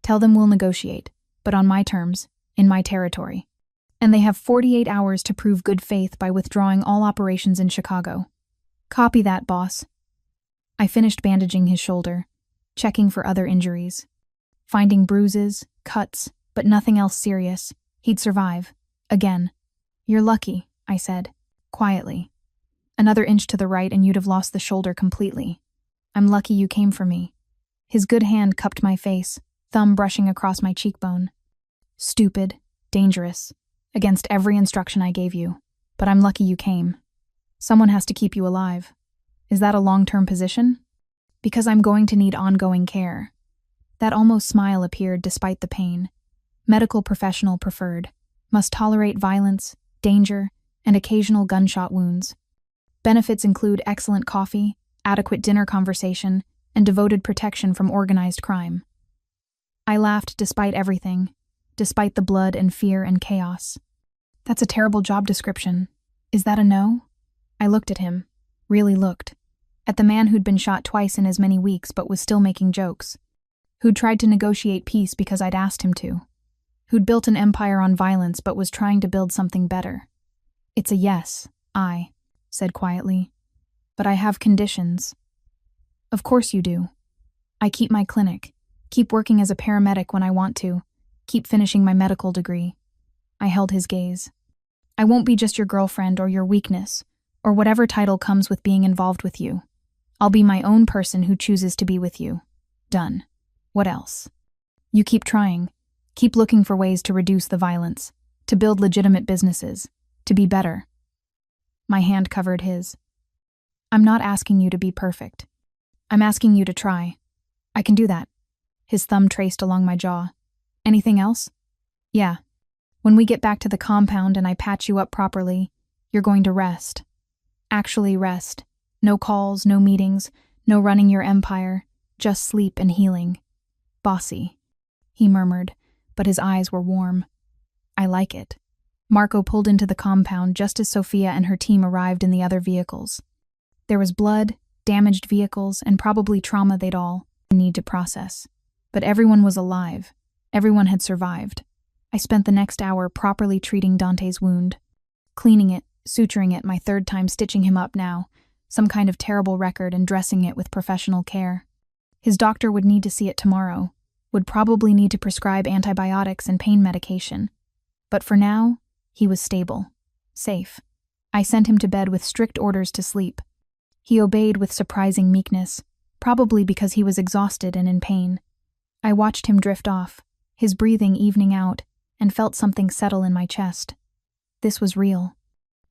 Tell them we'll negotiate, but on my terms, in my territory. And they have 48 hours to prove good faith by withdrawing all operations in Chicago. Copy that, boss. I finished bandaging his shoulder, checking for other injuries. Finding bruises, cuts, but nothing else serious. He'd survive. Again. You're lucky, I said, quietly. Another inch to the right and you'd have lost the shoulder completely. I'm lucky you came for me. His good hand cupped my face, thumb brushing across my cheekbone. Stupid, dangerous, against every instruction I gave you, but I'm lucky you came. Someone has to keep you alive. Is that a long-term position? Because I'm going to need ongoing care. That almost smile appeared despite the pain. Medical professional preferred. Must tolerate violence, danger, and occasional gunshot wounds. Benefits include excellent coffee, adequate dinner conversation, and devoted protection from organized crime. I laughed despite everything, despite the blood and fear and chaos. That's a terrible job description. Is that a no? I looked at him, really looked. At the man who'd been shot twice in as many weeks but was still making jokes. Who'd tried to negotiate peace because I'd asked him to. Who'd built an empire on violence but was trying to build something better. It's a yes, I said quietly. But I have conditions. Of course you do. I keep my clinic, keep working as a paramedic when I want to, keep finishing my medical degree. I held his gaze. I won't be just your girlfriend or your weakness, or whatever title comes with being involved with you. I'll be my own person who chooses to be with you. Done. What else? You keep trying. Keep looking for ways to reduce the violence, to build legitimate businesses, to be better. My hand covered his. I'm not asking you to be perfect. I'm asking you to try. I can do that. His thumb traced along my jaw. Anything else? Yeah. When we get back to the compound and I patch you up properly, you're going to rest. Actually rest. No calls, no meetings, no running your empire, just sleep and healing. Bossy, he murmured, but his eyes were warm. I like it. Marco pulled into the compound just as Sophia and her team arrived in the other vehicles. There was blood, damaged vehicles, and probably trauma they'd all need to process. But everyone was alive. Everyone had survived. I spent the next hour properly treating Dante's wound. Cleaning it, suturing it, my third time stitching him up now, some kind of terrible record, and dressing it with professional care. His doctor would need to see it tomorrow, would probably need to prescribe antibiotics and pain medication. But for now, he was stable, safe. I sent him to bed with strict orders to sleep. He obeyed with surprising meekness, probably because he was exhausted and in pain. I watched him drift off, his breathing evening out, and felt something settle in my chest. This was real.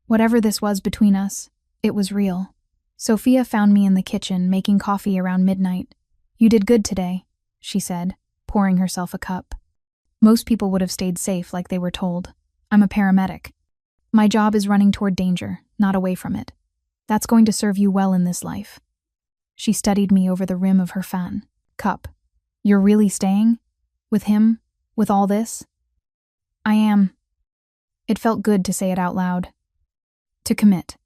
Whatever this was between us, it was real. Sophia found me in the kitchen, making coffee around midnight. You did good today, she said, pouring herself a cup. Most people would have stayed safe like they were told. I'm a paramedic. My job is running toward danger, not away from it. That's going to serve you well in this life. She studied me over the rim of her fan cup. You're really staying? With him? With all this? I am. It felt good to say it out loud. To commit.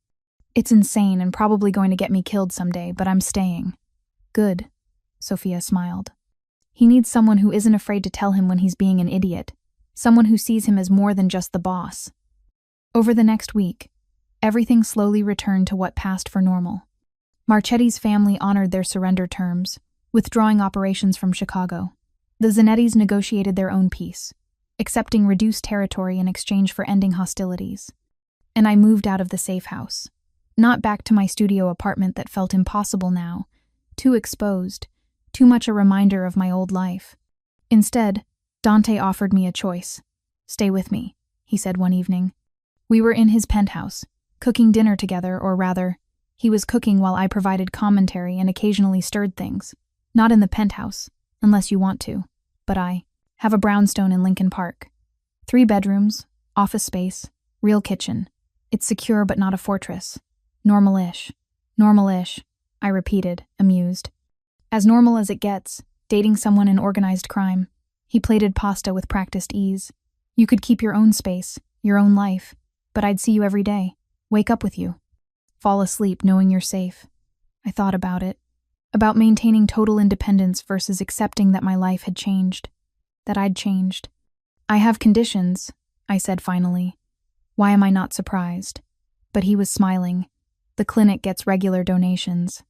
It's insane and probably going to get me killed someday, but I'm staying. Good, Sophia smiled. He needs someone who isn't afraid to tell him when he's being an idiot. Someone who sees him as more than just the boss. Over the next week, everything slowly returned to what passed for normal. Marchetti's family honored their surrender terms, withdrawing operations from Chicago. The Zanettis negotiated their own peace, accepting reduced territory in exchange for ending hostilities. And I moved out of the safe house. Not back to my studio apartment that felt impossible now, too exposed, too much a reminder of my old life. Instead, Dante offered me a choice. Stay with me, he said one evening. We were in his penthouse, cooking dinner together, or rather, he was cooking while I provided commentary and occasionally stirred things. Not in the penthouse, unless you want to, but I have a brownstone in Lincoln Park. 3 bedrooms, office space, real kitchen. It's secure but not a fortress. Normal-ish. Normal-ish, I repeated, amused. As normal as it gets, dating someone in organized crime. He plated pasta with practiced ease. You could keep your own space, your own life, but I'd see you every day, wake up with you, fall asleep knowing you're safe. I thought about it, about maintaining total independence versus accepting that my life had changed, that I'd changed. I have conditions, I said finally. Why am I not surprised? But he was smiling. The clinic gets regular donations.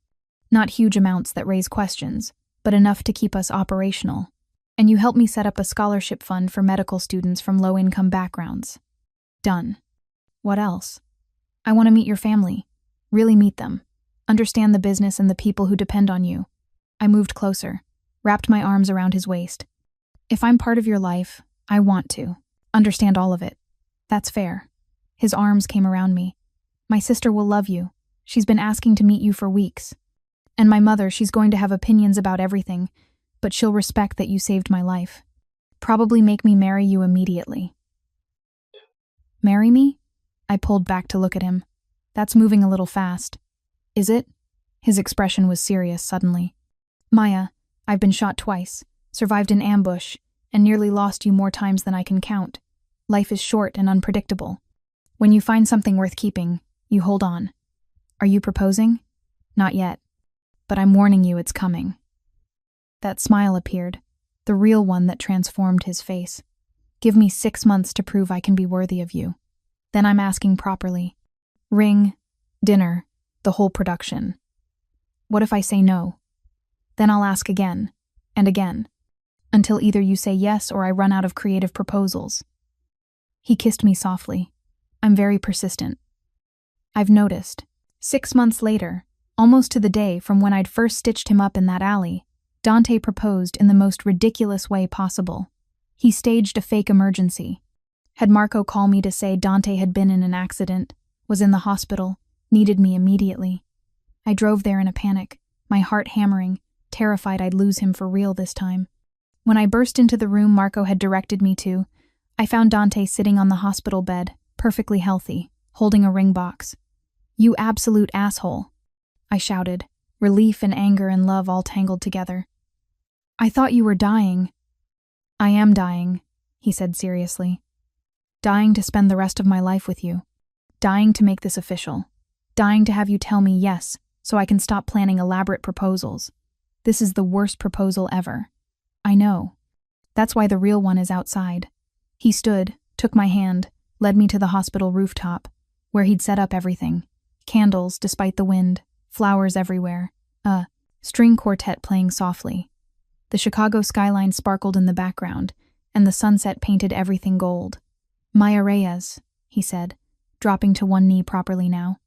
Not huge amounts that raise questions, but enough to keep us operational. And you helped me set up a scholarship fund for medical students from low-income backgrounds. Done. What else? I want to meet your family. Really meet them. Understand the business and the people who depend on you. I moved closer, wrapped my arms around his waist. If I'm part of your life, I want to. Understand all of it. That's fair. His arms came around me. My sister will love you. She's been asking to meet you for weeks. And my mother, she's going to have opinions about everything, but she'll respect that you saved my life. Probably make me marry you immediately." "Marry me?" I pulled back to look at him. "That's moving a little fast." "Is it?" His expression was serious suddenly. "Maya, I've been shot twice, survived an ambush, and nearly lost you more times than I can count. Life is short and unpredictable. When you find something worth keeping, you hold on. Are you proposing?" "Not yet. But I'm warning you it's coming." That smile appeared, the real one that transformed his face. "Give me 6 months to prove I can be worthy of you. Then I'm asking properly. Ring, dinner, the whole production. What if I say no? Then I'll ask again, and again, until either you say yes or I run out of creative proposals." He kissed me softly. "I'm very persistent. I've noticed. 6 months later, almost to the day from when I'd first stitched him up in that alley, Dante proposed in the most ridiculous way possible. He staged a fake emergency. Had Marco call me to say Dante had been in an accident, was in the hospital, needed me immediately. I drove there in a panic, my heart hammering, terrified I'd lose him for real this time. When I burst into the room Marco had directed me to, I found Dante sitting on the hospital bed, perfectly healthy, holding a ring box. "You absolute asshole," I shouted, relief and anger and love all tangled together. "I thought you were dying." "I am dying," he said seriously. "Dying to spend the rest of my life with you. Dying to make this official. Dying to have you tell me yes, so I can stop planning elaborate proposals. This is the worst proposal ever. I know. That's why the real one is outside." He stood, took my hand, led me to the hospital rooftop, where he'd set up everything. Candles, despite the wind, flowers everywhere, a string quartet playing softly. The Chicago skyline sparkled in the background, and the sunset painted everything gold. "Maya Reyes," he said, dropping to one knee properly now.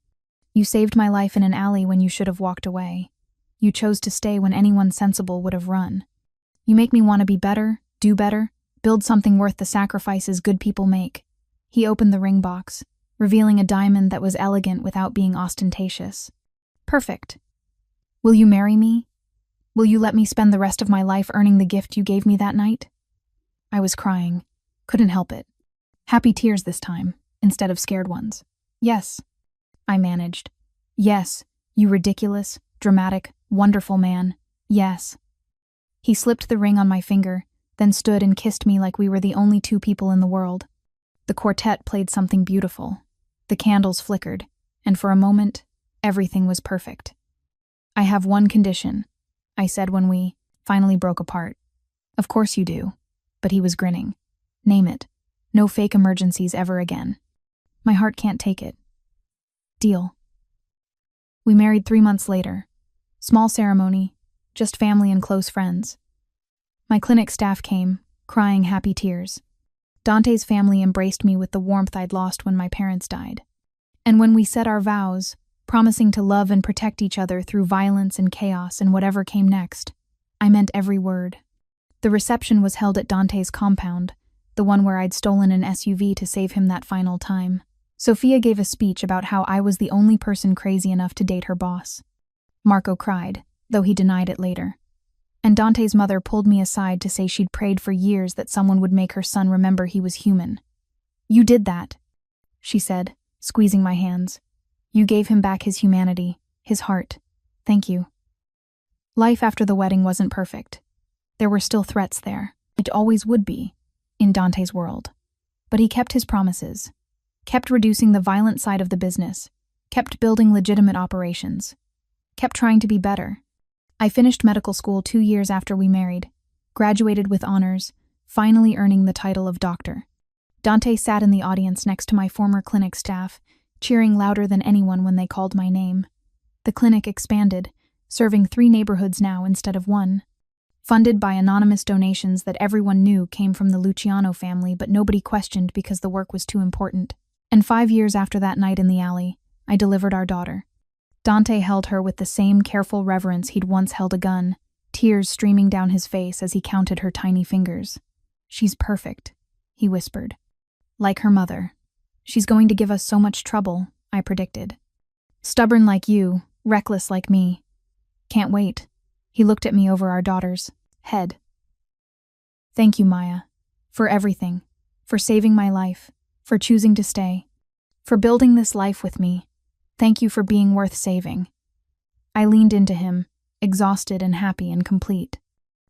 "You saved my life in an alley when you should have walked away. You chose to stay when anyone sensible would have run. You make me want to be better, do better, build something worth the sacrifices good people make." He opened the ring box, revealing a diamond that was elegant without being ostentatious. "Perfect. Will you marry me? Will you let me spend the rest of my life earning the gift you gave me that night?" I was crying. Couldn't help it. Happy tears this time, instead of scared ones. "Yes," I managed. "Yes, you ridiculous, dramatic, wonderful man. Yes." He slipped the ring on my finger, then stood and kissed me like we were the only two people in the world. The quartet played something beautiful. The candles flickered, and for a moment, everything was perfect. "I have one condition," I said when we finally broke apart. "Of course you do." But he was grinning. "Name it. No fake emergencies ever again." My heart can't take it. Deal. We married 3 months later. Small ceremony, just family and close friends. My clinic staff came, crying happy tears. Dante's family embraced me with the warmth I'd lost when my parents died. And when we said our vows, promising to love and protect each other through violence and chaos and whatever came next, I meant every word. The reception was held at Dante's compound, the one where I'd stolen an SUV to save him that final time. Sophia gave a speech about how I was the only person crazy enough to date her boss. Marco cried, though he denied it later. And Dante's mother pulled me aside to say she'd prayed for years that someone would make her son remember he was human. "You did that," she said, squeezing my hands. "You gave him back his humanity, his heart. Thank you." Life after the wedding wasn't perfect. There were still threats there. It always would be, in Dante's world. But he kept his promises, kept reducing the violent side of the business, kept building legitimate operations, kept trying to be better. I finished medical school 2 years after we married, graduated with honors, finally earning the title of doctor. Dante sat in the audience next to my former clinic staff, cheering louder than anyone when they called my name. The clinic expanded, serving 3 neighborhoods now instead of 1. Funded by anonymous donations that everyone knew came from the Luciano family but nobody questioned because the work was too important. And 5 years after that night in the alley, I delivered our daughter. Dante held her with the same careful reverence he'd once held a gun, tears streaming down his face as he counted her tiny fingers. "She's perfect," he whispered. "Like her mother. She's going to give us so much trouble, I predicted. Stubborn like you, reckless like me. Can't wait. He looked at me over our daughter's head. Thank you, Maya, for everything, for saving my life, for choosing to stay, for building this life with me. Thank you for being worth saving. I leaned into him, exhausted and happy and complete,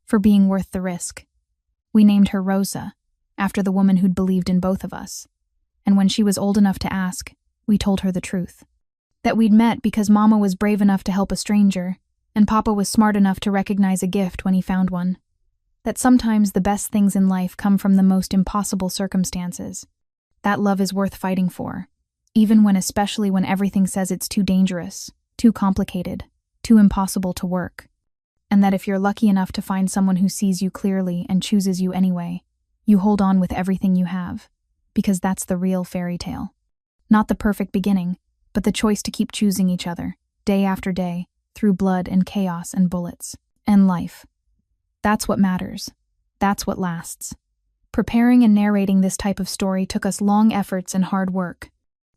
for being worth the risk. We named her Rosa, after the woman who'd believed in both of us. And when she was old enough to ask, we told her the truth. That we'd met because Mama was brave enough to help a stranger, and Papa was smart enough to recognize a gift when he found one. That sometimes the best things in life come from the most impossible circumstances. That love is worth fighting for, especially when everything says it's too dangerous, too complicated, too impossible to work. And that if you're lucky enough to find someone who sees you clearly and chooses you anyway, you hold on with everything you have, because that's the real fairy tale. Not the perfect beginning, but the choice to keep choosing each other, day after day, through blood and chaos and bullets, and life. That's what matters. That's what lasts. Preparing and narrating this type of story took us long efforts and hard work.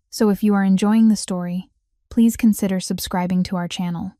So if you are enjoying the story, please consider subscribing to our channel.